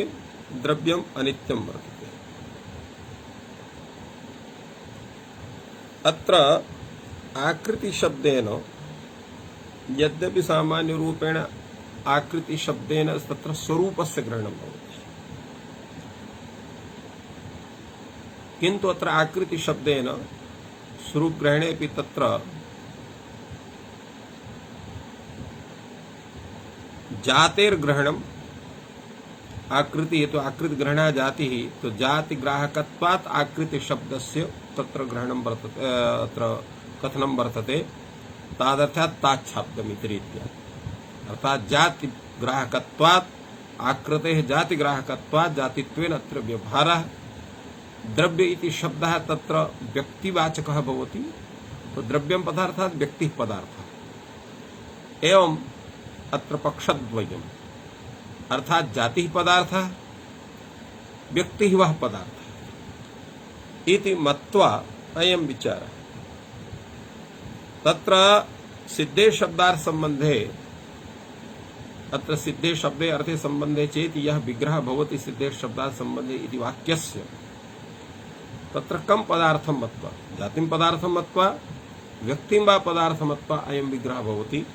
द्रव्यम अनित्यम वर्तते। अत्र आकृति शब्देन यद्यपि सामान्य रूपेण आकृति शब्देन तत्र स्वरूपस्य ग्रहणं भवति, किंतु अत्र आकृति शब्देन स्वरूपग्रहणेपि तत्र जातेर्ग्रहणम आकृति है तो आकृति ग्रहणा जाति ही तो जाति ग्राहकत्वात् आकृति शब्दस्य तत्र ग्रहणम वर्तते अत्र कथनम वर्तते तादर्थात् ताच्छाब्दमिति अर्थात् जाति ग्राहकत्वात् आकृतेः जाति ग्राहकत्वात् जातित्वेन अत्र व्यवहारः द्रव्य इति शब्दः तत्र व्यक्तिवाचकः भवति तो द्रव्यं पदार्थात् व्यक्तिः पदार्थः एवं अत्र पक्षद्वयम् अर्थात् जातिः पदार्थः व्यक्तिः वः पदार्थः इति मत्वा अयं विचारः तत्र सिद्धे शब्दार्थ संबंधे अत्र सिद्धे शब्दे अर्थे संबंधे चेत यह विग्रह भवति सिद्धे शब्दार्थ संबंधे इति वाक्यस्य तत्र कम पदार्थं मत्वा जातिं पदार्थं मत्वा व्यक्तिं वा पदार्थं मत्वा अयं विग्रह भवति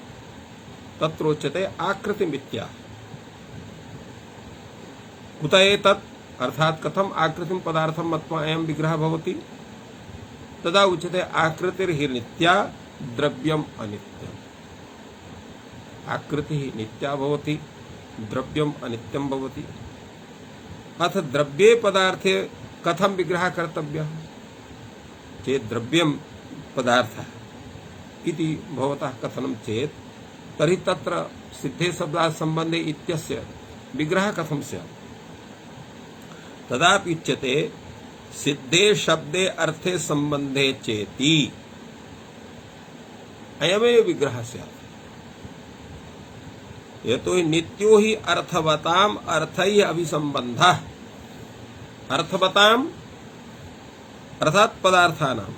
तत्रोच्यते आकृतिमित्या कुत एतत् अर्थात् कथम आकृतिं पदार्थं मत्वा अयं विग्रह भवति तदा उच्यते आकृतिर्हि नित्या द्रव्यम अनित्यम् आकृतिः नित्या भवति द्रव्यम अनित्यं भवति अथ द्रव्ये पदार्थे कथम विग्रह कर्तव्यः चेत् द्रव्यम पदार्थः इति भवतः कथनं चेत् तर्हि तत्र सिद्धे शब्दात् संबंधे इत्यस्य विग्रह कथं स्यात् तदापि उच्यते सिद्धे शब्दे अर्थे संबंधे चेति अयमेव विग्रह स्यात् यतो हि नित्यो हि अर्थवताम अर्थैः अभिसंबन्धः अर्थवताम अर्थात् पदार्थानाम्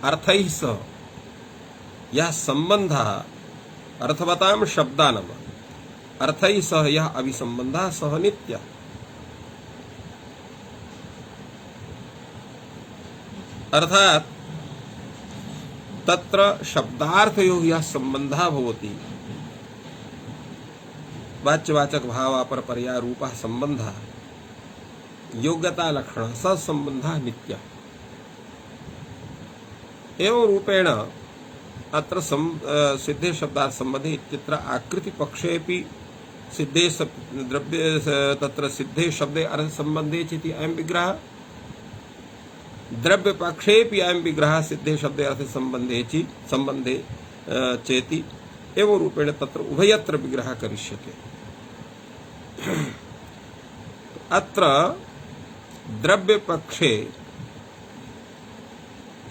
अर्थैः सह यह संबंधः अर्थवताम शब्दानाम् अर्थैः सह यह अभिसंबन्धः सह नित्यः अर्थात् तत्र शब्दार्थयोः यः सम्बन्धः भवति वाच्यवाचक भावापर पर्यायरूपः सम्बन्धः योग्यता लक्षणः स सम्बन्धः नित्यः एवं रूपेण अत्र सिद्धे शब्दार्थ संबंधे इत्यत्र आकृति पक्षेपि सिद्धे द्रव्य तत्र सिद्धे शब्दे अर्थ संबंधे चेति अयं विग्रह द्रव्य पक्षेपि अयं विग्रह सिद्धे शब्दे अर्थ संबंधे चेति एवं रूपेण तत्र उभयत्र विग्रह करिष्यते अत्र द्रव्य पक्षे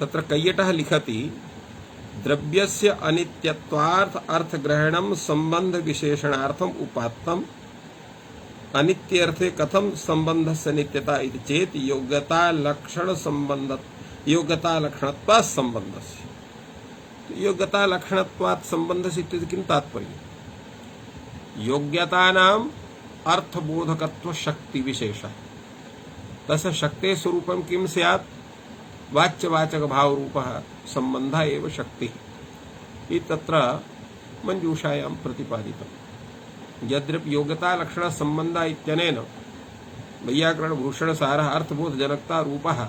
तत्र कैयटः लिखति द्रव्यस्य अनित्यत्वार्थ अर्थग्रहणं संबंध विशेषणार्थम उपात्तम अनित्यर्थे कथम संबंधस्य नित्यता इति चेत योग्यता लक्षण संबंध योग्यता लक्षणत्वात् संबंधस्य योग्यता लक्षणत्वात् संबंधस्य इति किं तात्पर्य योग्यतानाम् अर्थबोधकत्व शक्ति विशेषः तस्य शक्तेः स्वरूपं किं स्यात् वाच्यवाचक भाव रूपः संबंधः एव शक्तिः इति तत्र मंजूषायां प्रतिपादितम् यद्यपि योग्यता लक्षण संबंध इत्यनेन वैयाकरण भूषण सारः अर्थबोध जनकता रूपः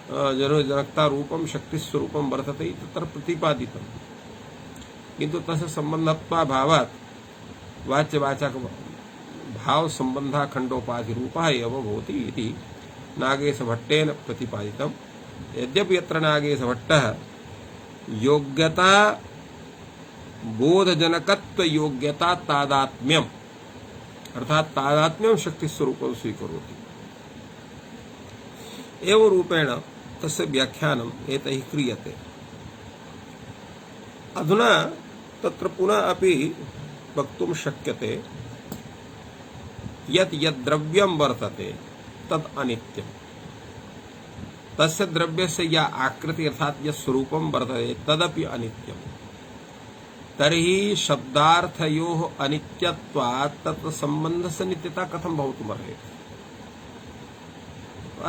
जनकता रूपं शक्ति स्वरूपं वर्तते तत्र प्रतिपादितम् किन्तु तस्य संबंधत्वा भावात् वाच्यवाचक भाव संबंधः खंडोपाधि रूपः एव भवति इति नागेश भट्टेन प्रतिपादितम् यद्यपि यत्र नागेश भट्टः योग्यता बोधजनकत्व योग्यता तादात्म्यम अर्थात तादात्म्यम शक्ति स्वरूपं स्वीकरोति एवं रूपेण तस्य व्याख्यानम् एतैः क्रियते अधुना तत्र पुनः अपि वक्तुं शक्यते यत् यद् द्रव्यं वर्तते तत् अनित्यम् तस्य द्रव्यस्य या आकृति अर्थात यत् स्वरूपं वर्तते तदपि अनित्यम् तर्हि शब्दार्थयोः अनित्यत्वात् तत्र सम्बन्धस्य नित्यता कथं भवितुमर्हति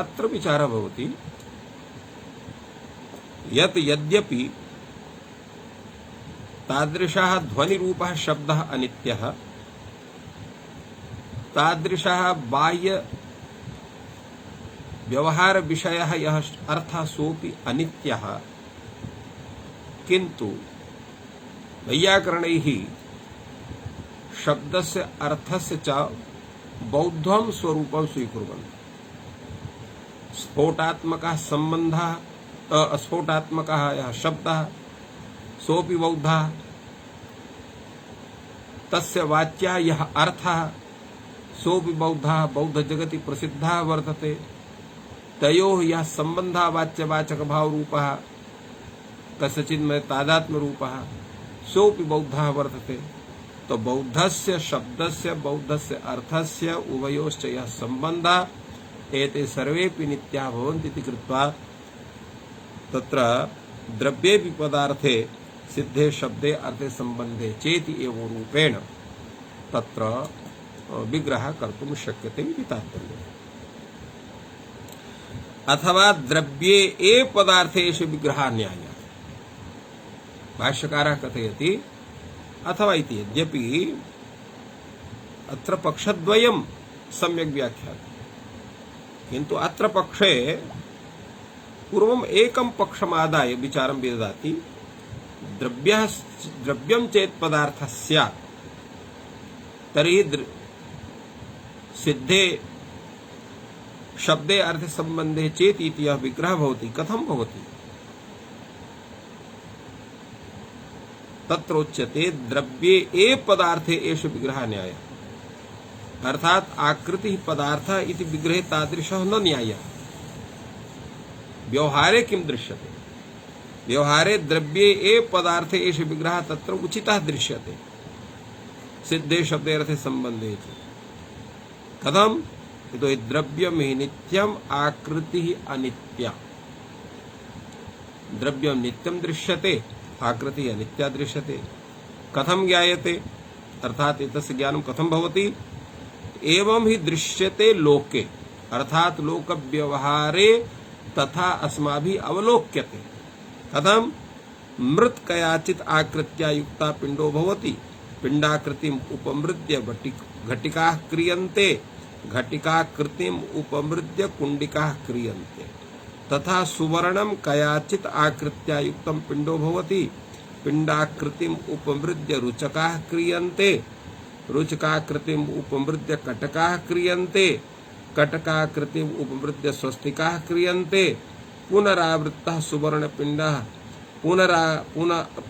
अत्र विचारः भवति यत् यद्यपि तादृशः ध्वनिरूपः शब्दः अनित्यः तादृशः बाह्य व्यवहार विषयः यः अर्थः सोऽपि अनित्यः, किन्तु वैयाकरणैः शब्दस्य अर्थस्य च बौद्धं स्वरूपं स्वीकुर्वन्ति। स्फोटात्मकः सम्बन्धः, स्फोटात्मकः यः शब्दः सोऽपि बौद्धः, तस्य वाच्या यः अर्थः सोऽपि बौद्धः बौद्धजगति प्रसिद्धः वर्तते। तयोः यः सम्बन्धः वाच्यवाचकभावरूपः कस्यचित् में तादात्म्यरूपः सोऽपि बौद्धः वर्तते। तो बौद्धस्य शब्दस्य बौद्धस्य अर्थस्य उभयोश्च यः सम्बन्धः एते सर्वेपि नित्याः भवन्ति इति कृत्वा तत्र द्रव्येऽपि पदार्थे सिद्धे शब्दे अर्थे सम्बन्धे चेति एव रूपेण तत्र विग्रह कर्तुं शक्यते इति तात्पर्यम्। अथवा द्रव्ये एव पदार्थेषु विग्रहः न्यायः। भाष्यकारः कथयति अथवा इति, यद्यपि अत्र पक्षद्वयं सम्यक् व्याख्यातं, किन्तु अत्र पक्षे पूर्वम् एकं पक्षमादाय विचारं विददाति। द्रव्यं चेत् पदार्थः स्यात् तर्हि सिद्धे शब्दे अर्थे संबंधे चेत् इति यः विग्रहः भवति, कथं भवति? तत्रोच्यते द्रव्ये एव पदार्थे एष विग्रहः न्यायः। अर्थात् आकृतिः पदार्थः इति विग्रहे तादृशः न न्यायः। व्यवहारे किं दृश्यते? व्यवहारे द्रव्ये एव पदार्थे एष विग्रहः तत्र उचितः दृश्यते सिद्धे शब्दे अर्थे संबंधे च। कथं? यतोहि द्रव्यं हि नित्यम् आकृतिः अनित्या। द्रव्यं नित्यं दृश्यते, आकृतिः अनित्या दृश्यते। कथं ज्ञायते? अर्थात एतस्य ज्ञानं कथं भवति? एवं हि दृश्यते लोके, अर्थात लोक व्यवहारे तथा अस्माभिः अवलोक्यते। कथं? मृत कयाचित् आकृत्या युक्ता पिंडो भवति, पिंडाकृतिम् उपमृद्य घटिकाः क्रियन्ते, घटिकाकृतिम् उपमृद्य कुंडिकाः क्रियन्ते। तथा सुवर्णं कयाचित् आकृत्या युक्तं पिंडो भवति, पिंडाकृतिम् उपमृद्य रुचकाः क्रियन्ते, रुचकाकृतिम् उपमृद्य कटकाः क्रियन्ते, कटकाकृतिम् उपमृद्य स्वस्तिकाः क्रियन्ते। पुनरावृत्तः सुवर्णपिंडः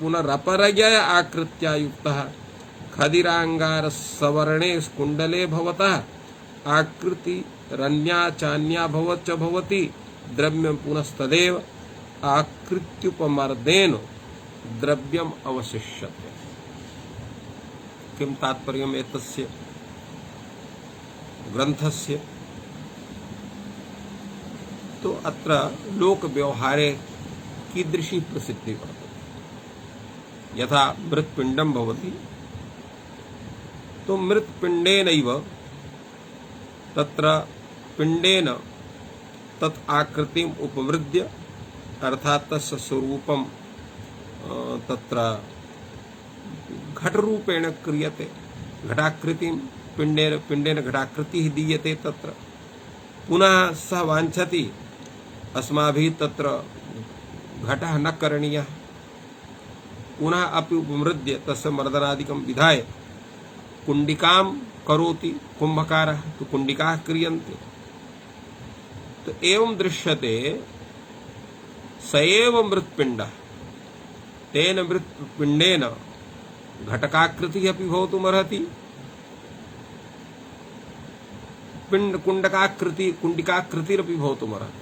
पुनरपरय आकृत्या युक्तः खदिरांगार सवर्णे कुंडले भवतः आकृतिरन्या चान्या भवच्च भवति, द्रव्यं पुनस्तदेव आकृत्युपमर्देन द्रव्यम् अवशिष्यते। किं तात्पर्यम् एतस्य ग्रन्थस्य? तो अत्र लोक व्यवहारे कीदृशी प्रसिद्धि वर्तते। यथा मृत्पिंडं भवति, तो मृत्पिंडेनैव तत्र पिंडेन तत् आकृतिम् उपमृद्य, अर्थात तस्य स्वरूपं तत्र घटरूपेण क्रियते। घटाकृतिं पिंडेन घटाकृतिः दीयते तत्र। पुनः सः वाञ्छति अस्माभिः तत्र घटः न करणीयः, पुनः अपि उपमृद्य तस्य मर्दनादिकं विधाय कुंडिकां करोति कुंभकारः, तो कुंडिकाः क्रियन्ते। तो एवं दृश्यते स एव मृत्पिंडः, तेन मृत्पिंडेन घटकाकृतिः अपि भवितुमर्हति, कुंडिकाकृतिरपि भवितुमर्हति।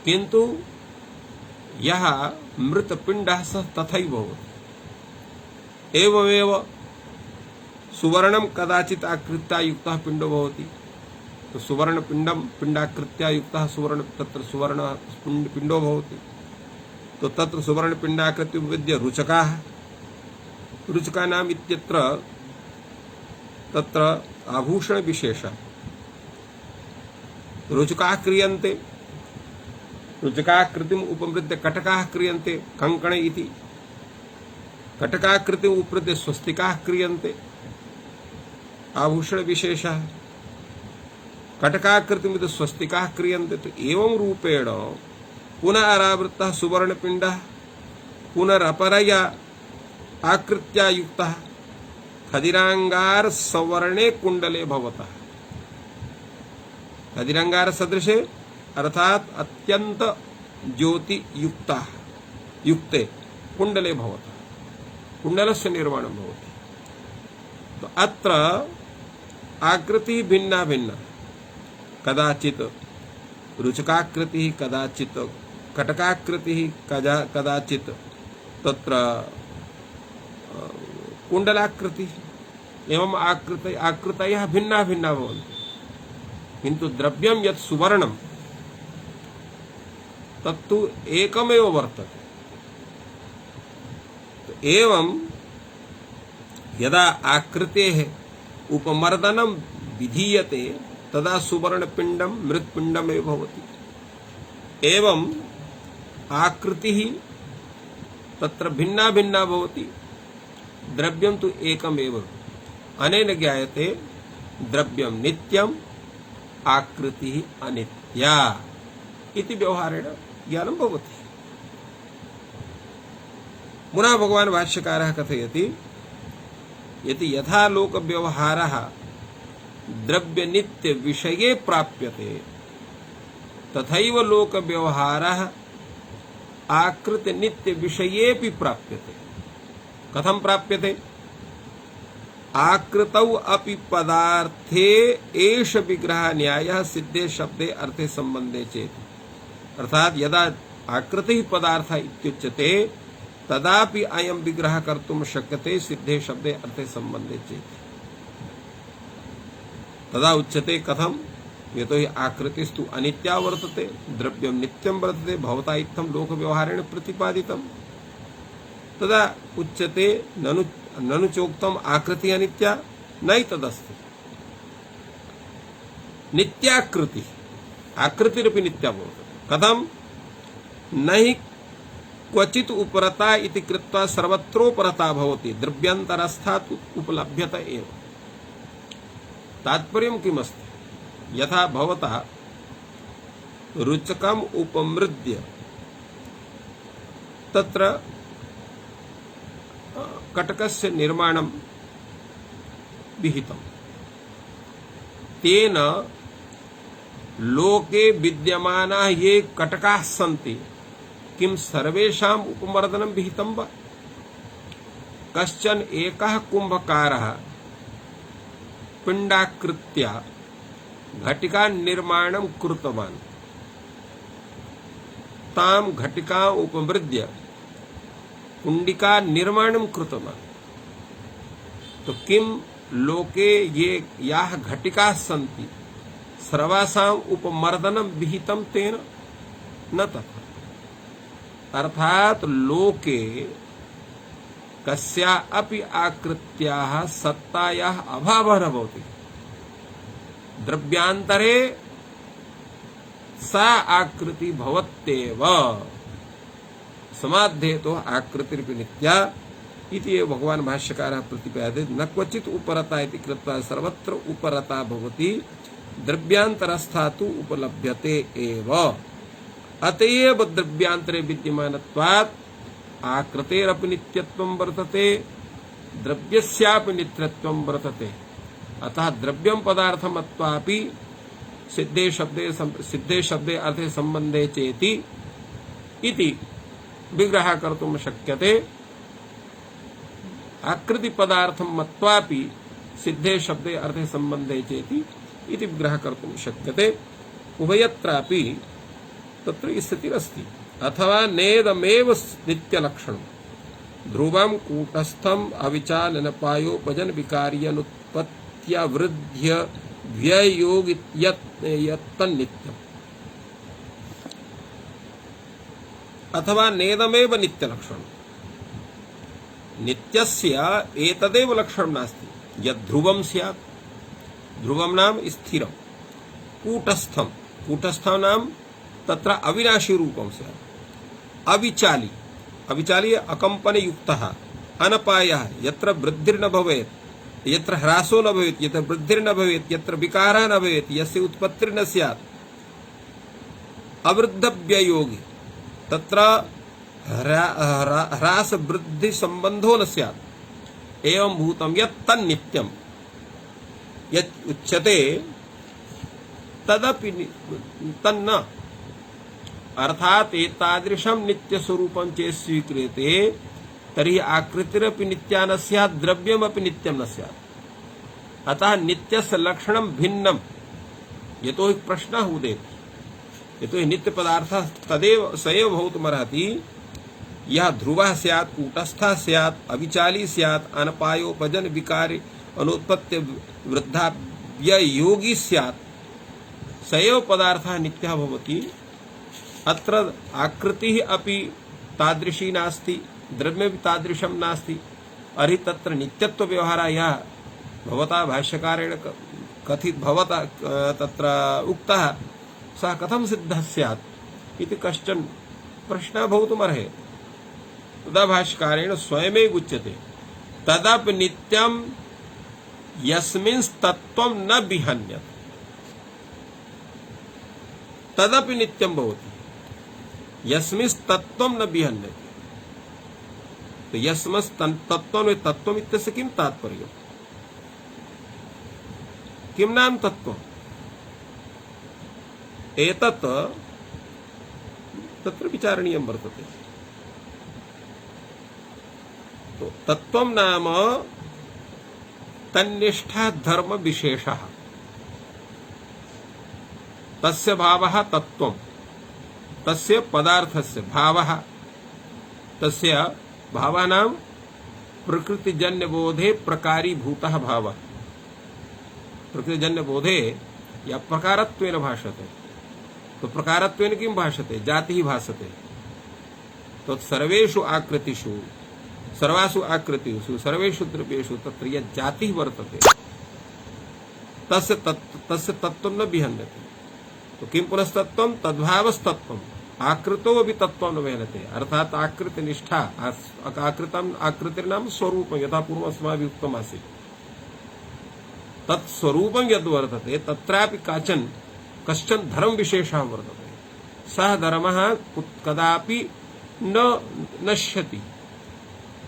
किन्तु यः मृतपिंडः सः तथैव भवति। एवमेव सुवर्णं कदाचित् आकृत्या युक्तः पिंडो भवति, तो सुवर्णपिंडं पिंडाकृत्या युक्तः सुवर्ण तत्र सुवर्ण पिंडो भवति। तो तत्र सुवर्णपिंडाकृति विद्य रुचकाः, रुचकानाम् इत्यत्र तत्र आभूषण विशेषः। रुचकाः क्रियन्ते, रुचकाकृतिम् उपमृद्य कटकाः क्रियन्ते, कंकणे इति। कटकाकृतिम् उपमृद्य स्वस्तिकाः क्रियन्ते, आभूषण विशेषः। कटकाकृतिमित स्वस्तिकाः क्रियन्ते। तो एवं रूपेण पुनः अरावृतः सुवर्णपिण्डः पुनरपरया आकृत्या युक्तः खदिरांगार सवर्णे कुंडले भवतः। खदिरांगार सदृशे अर्थात अत्यंत ज्योति युक्ते कुंडले भवतः, कुंडलस्य निर्माणं भवति। तो अत्र आकृति भिन्ना भिन्ना, कदाचित् रुचकाकृतिः, कदाचित् कटकाकृतिः, कदाचित् तत्र कुंडलाकृतिः एवं आकृतयः भिन्ना भिन्ना भवन्ति, किन्तु द्रव्यं यत् सुवर्णं तत्तु एकमेव वर्तते। तो एवं यदा आकृतेः उपमर्दनं विधीयते तदा सुवर्णपिण्डं मृत्पिण्डमेव भवति। एवं आकृतिः तत्र भिन्ना भिन्ना भवति, द्रव्यं तु एकमेव। अनेन ज्ञायते द्रव्यं नित्यम् आकृतिः अनित्या इति व्यवहारेण ज्ञानं भवति। पुनः भगवान् भाष्यकारः कथयति यदि यथा लोक व्यवहारः द्रव्य नित्य विषये प्राप्यते तथैव लोक व्यवहारः आकृति नित्य विषयेपि प्राप्यते। कथं प्राप्यते? आकृतौ अपि पदार्थे एष विग्रह न्यायः सिद्धे शब्दे अर्थे संबंधे चेत्। अर्थात यदा आकृतिः पदार्थ इत्युच्यते तदापि अयं विग्रह कर्तुं शक्यते सिद्धे शब्दे अर्थे संबंधे चेत्। तदा उच्यते कथं? यतो हि आकृतिस्तु अनित्या वर्तते, द्रव्यं नित्यं वर्तते, भवता इत्थं लोक व्यवहारेण प्रतिपादितम्। तदा उच्यते ननु चोक्तम् आकृति अनित्या, न तदस्ति। नित्याकृति आकृतिरपि नित्या भवति। कथं? न हि क्वचित् उपरता इति कृत्वा सर्वत्रोपरता भवति, द्रव्यान्तरस्थात् उपलभ्यत एव। तात्पर्यं किमस्ति? यथा भवता रुचकम् उपमृद्य तत्र कटकस्य निर्माणं विहितम्, तेन लोके विद्यमानाः ये कटकाः सन्ति किं सर्वेषाम् उपमर्दनं विहितं वा? कश्चन एकः कुम्भकारः पिण्डाकृत्या घटिका निर्माणं कृतवान्, तां घटिकां उपमृद्य कुंडिका निर्माणं कृतवान्। तो किं लोके ये याः घटिकाः सन्ति सर्वासाम् उपमर्दनं विहितं तेन? न तथा। अर्थात लोके कस्या अपि आकृत्याः सत्तायाः अभावः न भवति। द्रव्यांतरे सा आकृति भवत्येव, समाध्येतो आकृतिरपि नित्या इति भगवान् भाष्यकारः प्रतिपादयति। न क्वचित् उपरता इति कृत्वा सर्वत्र उपरता भवति, द्रव्यांतरस्था तु उपलभ्यते एव। अतएव द्रव्यांतरे विद्यमानत्वात् आकृतेरपि नित्यत्वं वर्तते, द्रव्यस्यापि नित्यत्वं वर्तते। अतः द्रव्यं पदार्थमत्वापि सिद्धे शब्दे अर्थे संबंधे चेति इति विग्रह कर्तुं शक्यते। आकृति पदार्थं मत्वापि सिद्धे शब्दे अर्थे संबंधे चेति इति विग्रह कर्तुं शक्यते। उभयत्रापि तत्र स्थितिरस्ति। अथवा नेदमेव नित्यलक्षणं ध्रुवं कूटस्थम् अविचालनपायोपजन विकार्यनुत्पत्त्यवृद्ध्य व्ययोग यत्तन्नित्यम्। अथवा नेदमेव नित्यलक्षणं, नित्यस्य एतदेव लक्षणं नास्ति। यद्ध्रुवं स्यात्, ध्रुवं नाम स्थिरं, कूटस्थं, कूटस्थं नाम तत्र अविनाशी रूपं स्यात्, अविचाली, अविचाली अकम्पन युक्तः, अनपायः, यत्र वृद्धिर्न भवेत् यत्र ह्रासो न भवेत्, यत्र वृद्धिर्न भवेत्, यत्र विकारः न भवेत्, यस्य उत्पत्तिर्न स्यात्, अवृद्धव्ययोगी तत्र ह्रास वृद्धि संबंधो न स्यात्। एवं भूतं यत् तन्नित्यं यत् उच्यते तदपि तन्न, अर्थात एतादृशं नित्य स्वरूपं चेत् स्वीक्रियते तर्हि आकृतिरपि नित्या न स्यात्, द्रव्यमपि नित्यं न स्यात्। अतः नित्यस्य लक्षणं भिन्नं। यतो हि प्रश्नः उदेति, यतो हि नित्य पदार्थः तदेव स एव भवितुमर्हति यः ध्रुवः स्यात्, कूटस्थः स्यात्, अविचाली स्यात्, अनपायोपजन विकारी अनुत्पत्ति वृद्धाव्ययोगी स्यात्, स एव पदार्थः नित्यः भवति। अत्र आकृतिः अपि तादृशी नास्ति, द्रव्यमपि तादृशं नास्ति। अरि तत्र नित्यत्व व्यवहारः यः भवता भाष्यकारेण कथित भवता तत्र उक्तः सः कथं सिद्धः स्यात् इति कश्चन प्रश्नः भवितुमर्हति। तदा भाष्यकारेण स्वयमेव उच्यते तदपि नित्यं यस्मिंस्तत्त्वं न विहन्यते, तदपि नित्यं भवति यस्मिंस्तत्त्वं न विहन्यते। तो यस्मिंस्तत्त्वं तत्त्वम् इत्यस्य किं तात्पर्यम्? किं नाम तत्त्वम्? एतत् तत्र विचारणीयं वर्तते। तो तत्त्वं नाम तन्निष्ठः धर्म विशेषः, तस्य भावः तत्त्वं, तस्य पदार्थस्य भावः, तस्य भावः नाम प्रकृतिजन्य बोधे प्रकारीभूतः भावः। प्रकृतिजन्य बोधे या प्रकारत्वेन भाषते। तो प्रकारत्वेन किं भाषते? जातिः भासते। तो सर्वेषु आकृतिषु, सर्वासु आकृतिषु, सर्वेषु द्रव्येषु तत्र यत् जातिः वर्तते तस्य तत्त्वं न विहन्यते। तो किं पुनस्तत्त्वं? तद्भावस्तत्त्वम्। आकृतो अपि तत्त्वं न विहन्यते। अर्थात् आकृतिनिष्ठा, आकृतिर्नाम स्वरूपं, यथा पूर्वम् अस्माभिः उक्तम् आसीत्। तत्स्वरूपं यद् वर्तते तत्रापि कश्चन धर्म विशेषः वर्तते। सः धर्मः कदापि न नश्यति।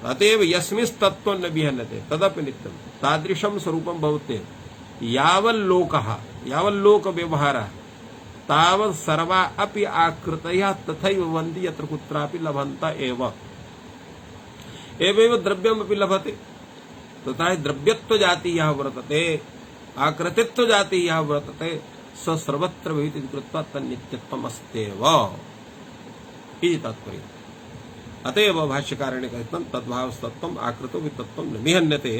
अतएव यस्मिंस्तत्त्वं न विहन्यते तदपि नित्यं। तादृशं स्वरूपं भवते यावल्लोकः, यावल्लोकव्यवहारः तावत् सर्वा अपि आकृतयः तथैव भवन्ति यत्र कुत्रापि लभन्त एव। एवमेव द्रव्यमपि लभते। तथा द्रव्यत्व जाति यः वर्तते, आकृतित्व जाति यः वर्तते, स सर्वत्र भविति कृत्वा तन्नित्यत्वम् अस्त्येव इति तात्पर्यम्। अतएव भाष्यकारेण कथितं तद्भावस्तत्त्वम् आकृतो वितत्त्वं न विहन्यते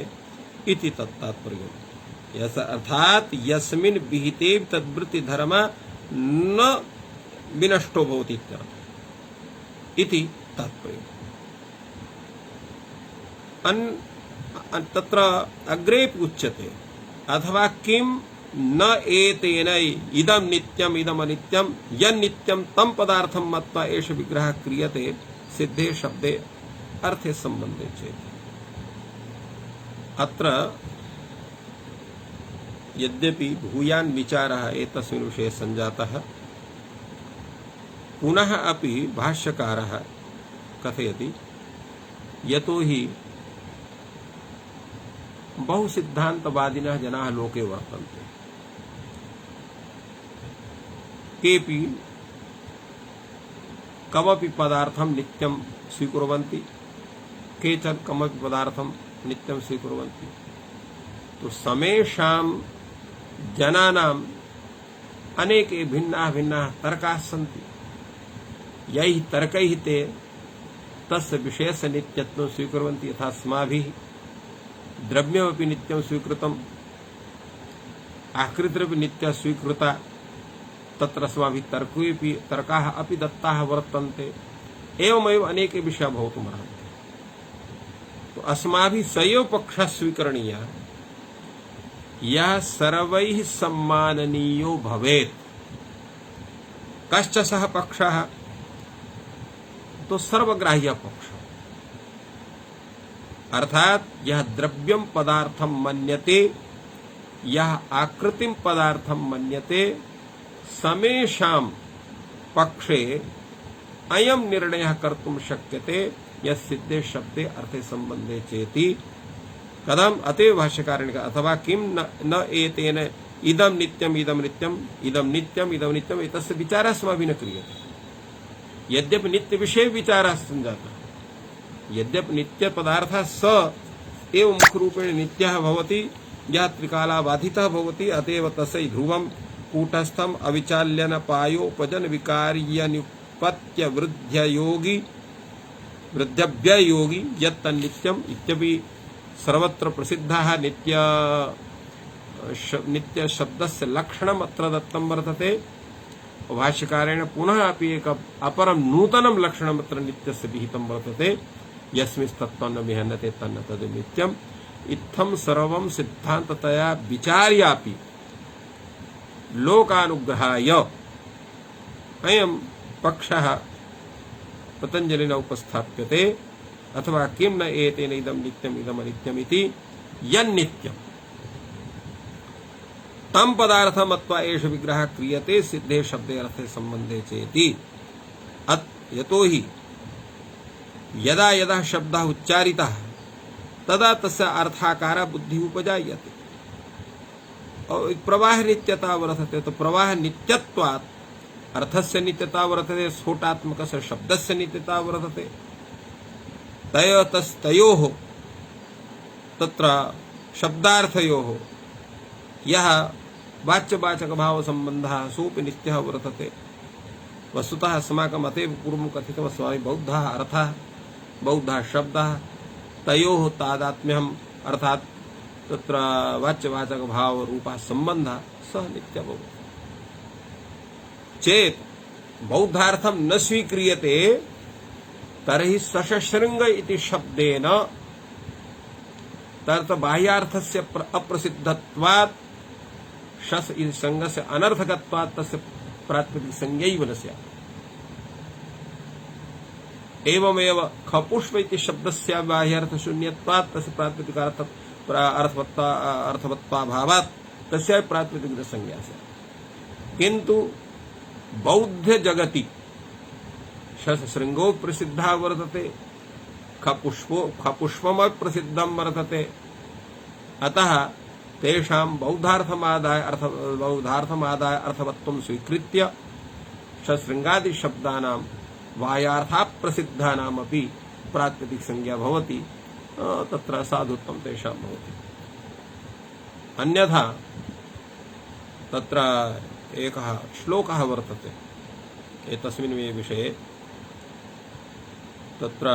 इति तत्तात्पर्यम्। यस अर्थात् यस्मिन् विहिते तद्वृत्ति धर्म न विनष्टो भवति इति तात्पर्यम्। तत्र अग्रे उच्यते अथवा किं न एतेन इदं नित्यम् इदम् अनित्यं यन्नित्यं तं पदार्थं मत्वा एष विग्रहः क्रियते सिद्धे शब्दे अर्थे संबंधे चेत्। अत्र यद्यपि भूयान् विचारः एतस्मिन् विषये सञ्जातः, पुनः अपि भाष्यकारः कथयति यतो हि बहुसिद्धान्तवादिनः जनाः लोके वर्तन्ते। केऽपि कमपि पदार्थं नित्यं स्वीकुर्वन्ति, केचन कमपि पदार्थं नित्यं स्वीकुर्वन्ति। तो समेषां जनानाम् अनेके भिन्नाः भिन्नाः तर्काः सन्ति। यैः तर्कैः ते तस्य विषयस्य नित्यत्वं स्वीकुर्वन्ति। यथा अस्माभिः द्रव्यमपि नित्यं स्वीकृतम्, आकृतिरपि नित्या स्वीकृता, तत्र अस्माभिः तर्काः अपि दत्ताः वर्तन्ते। एवमेव अनेके विषयाः भवितुमर्हन्ति। तो अस्माभिः स एव पक्षः स्वीकरणीयः यः सर्वैः सम्माननीयो भवेत्। कश्च सः पक्षः? तो सर्वग्राह्य पक्षः। अर्थात यह द्रव्यम पदार्थम मन्यते, यह आकृतिम पदार्थम मन्यते, समेषाम पक्षे अयम निर्णय कर्तुम शक्यते यह सिद्धे शब्दे अर्थे संबंधे चेति। कथम? अतएव भाष्यकार ने कहा अथवा किम न एतेन इदम नित्यम इदम नित्यम इदम नित्यम इदम नित्यम एतस्य विचारः अस्माभिः न क्रियते। यद्यपि नित्य विषय विचारः संजातः, यद्यपि नित्य पदार्थः स एव मुखरूपेण नित्यः भवति, यः त्रिकालाबाधितः भवति, अतएव तस्य ध्रुवं कूटस्थम अविचाल्यन पायोपजन विकार्य निपत्य वृद्ध्ययोगी वृद्धव्ययोगी यत्तन्नित्यम इत्यपि सर्वत्र प्रसिद्धः नित्य शब्दस्य लक्षणम् अत्र दत्तं वर्तते। भाष्यकारेण पुनः अपि एक अपरं नूतनं लक्षणम् अत्र नित्यस्य विहितं वर्तते। यस्मिंस्तत्त्वं न विहन्यते तन्न तद् नित्यम्। इत्थं सर्वं सिद्धान्ततया विचार्यापि लोकानुग्रहाय अयं पक्षः पतंजलिना उपस्थाप्यते। अथवा किं न एतेन इदं नित्यम् इदम् अनित्यम् इति यन्नित्यम् तम पदार्थम अत्वा एष विग्रह क्रियते सिद्धे शब्दे अर्थे संबंधे चेति। यतो हि यदा यदा शब्दः उच्चारितः तदा तस्य अर्थाकार बुद्धि उपजायते। और प्रवाह नित्यता वर्तते, तो प्रवाह नित्यत्वात् अर्थस्य नित्यता वर्तते, स्फोटात्मकस्य शब्दस्य नित्यता वर्तते। तयोः तत्र शब्दार्थयोः यः वाच्यवाचक भाव संबंधः सोऽपि नित्यः वर्तते। वस्तुतः अस्माकम् अतएव पूर्वं कथितम् अस्माभिः बौद्धः अर्थः बौद्धः शब्दः तयोः तादात्म्यम् अर्थात् तत्र वाच्यवाचक भाव रूपः संबंधः सः नित्यः भवति। चेत् बौद्धार्थं न स्वीक्रियते तर्हि सशृंग इति शब्देन तर्थ बाह्यार्थस्य अप्रसिद्धत्वात् शस इति संगस्य अनर्थकत्वात् तस्य प्रातिपदिक संज्ञैव न स्यात्। एवमेव खपुष्प इति शब्दस्य बाह्यार्थ शून्यत्वात् तस्य प्रातिपदिक अर्थवत्वाभावात् तस्य प्रातिपदिक संज्ञा स्यात्। किन्तु बौद्ध जगति शृंगो प्रसिद्धः वर्तते, खपुष्पमपि प्रसिद्धं वर्तते। अतः तेषां बौद्धार्थमादाय अर्थवत्वं स्वीकृत्य शृंगादि शब्दानां बाह्यार्थाप्रसिद्धानामपि प्रातिपदिक संज्ञा भवति, तत्र साधुत्वं तेषां भवति। अन्यथा तत्र एकः श्लोकः वर्तते एतस्मिन् विषये। तत्र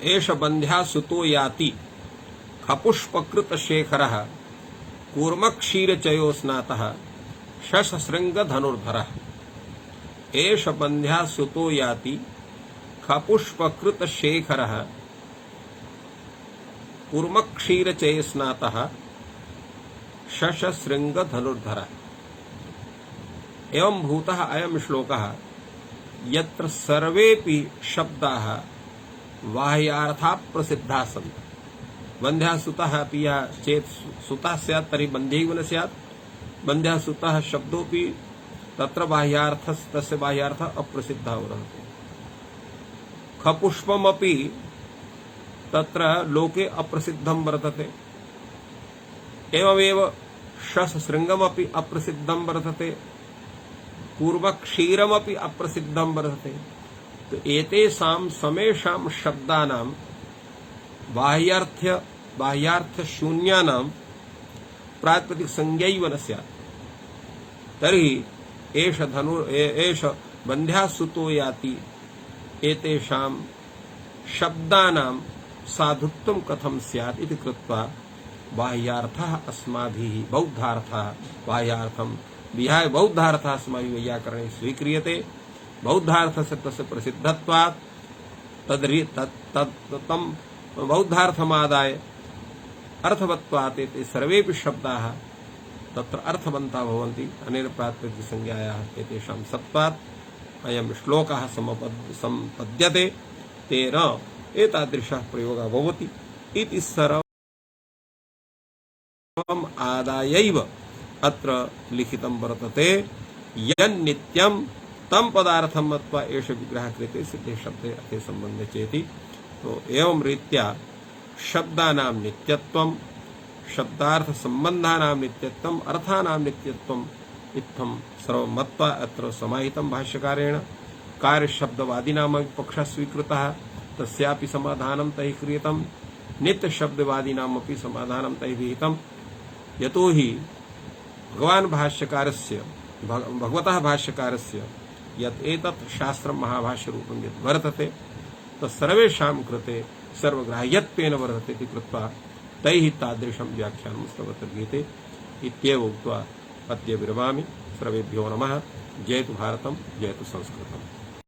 एष बन्ध्या सुतो याति खपुष्पकृत शेखरः कूर्मक्षीरचयो स्नातः शशृंग धनुर्धरः। एष बन्ध्या सुतो याति खपुष्पकृत शेखरः कूर्मक्षीरचये स्नातः शशृंग धनुर्धरः। एवं भूतः अयं श्लोकः यत्र सर्वेपि शब्दाः बाह्यार्थाः प्रसिद्धाः सन्ति। बन्ध्या सुतः अपि चेत् सुतः स्यात् तर्हि बन्ध्यैव न स्यात्। बन्ध्या सुतः शब्दोऽपि तत्र तस्य बाह्यार्थः अप्रसिद्धः वर्तते। खपुष्पमपि तत्र लोके अप्रसिद्धं वर्तते। एवमेव शशृंगमपि अप्रसिद्धं वर्तते, कूर्मक्षीरमपि अप्रसिद्धं वर्तते। तो एतेषां समेषां शब्दानां बाह्यार्थ शून्यानां प्रातिपदिक संज्ञैव न स्यात्। तर्हि एष बन्ध्या सुतो याति एतेषां शब्दानां साधुत्वं कथं स्यात् इति कृत्वा बाह्यार्थः अस्माभिः बौद्धार्थः बाह्यार्थं विहाय बौद्धार्थः अस्माभिः वैयाकरणे स्वीक्रियते। बौद्धार्थस्य तस्य प्रसिद्धत्वात् तं बौद्धार्थमादाय अर्थवत्वात् एते सर्वेपि शब्दाः तत्र अर्थवन्तः भवन्ति। अनेन प्रातिपदिकसंज्ञायाः एतेषां सत्त्वात् अयं श्लोकः सम्पद्यते, तेन एतादृशः प्रयोगः भवति इति सर्वम् आदायैव अत्र लिखितं वर्तते। यन्नित्यं तं पदार्थं मत्वा एष विग्रहः क्रियते सिद्धे शब्दे अर्थे सम्बन्धे चेति। तो एवं रीत्या शब्दानां नित्यत्वं, शब्दार्थ संबंधानां नित्यत्वं, अर्थानां नित्यत्वम् इत्थं सर्वं मत्वा अत्र समाहितं भाष्यकारेण। कार्यशब्दवादिनामपि पक्षः स्वीकृतः, तस्यापि समाधानं तैः क्रियतं। नित्यशब्दवादिनामपि समाधानं तैः विहितं। यतो हि भगवतः भाष्यकारस्य यत् एतत् शास्त्रं महाभाष्यरूपं यद् वर्तते तत्सर्वेषां कृते सर्वग्राह्यत्वेन वर्तते इति कृत्वा तैः तादृशं व्याख्यानं सर्वत्र इत्येव उक्त्वा अद्य विरमामि। सर्वेभ्यो नमः। जयतु भारतं, जयतु संस्कृतम्।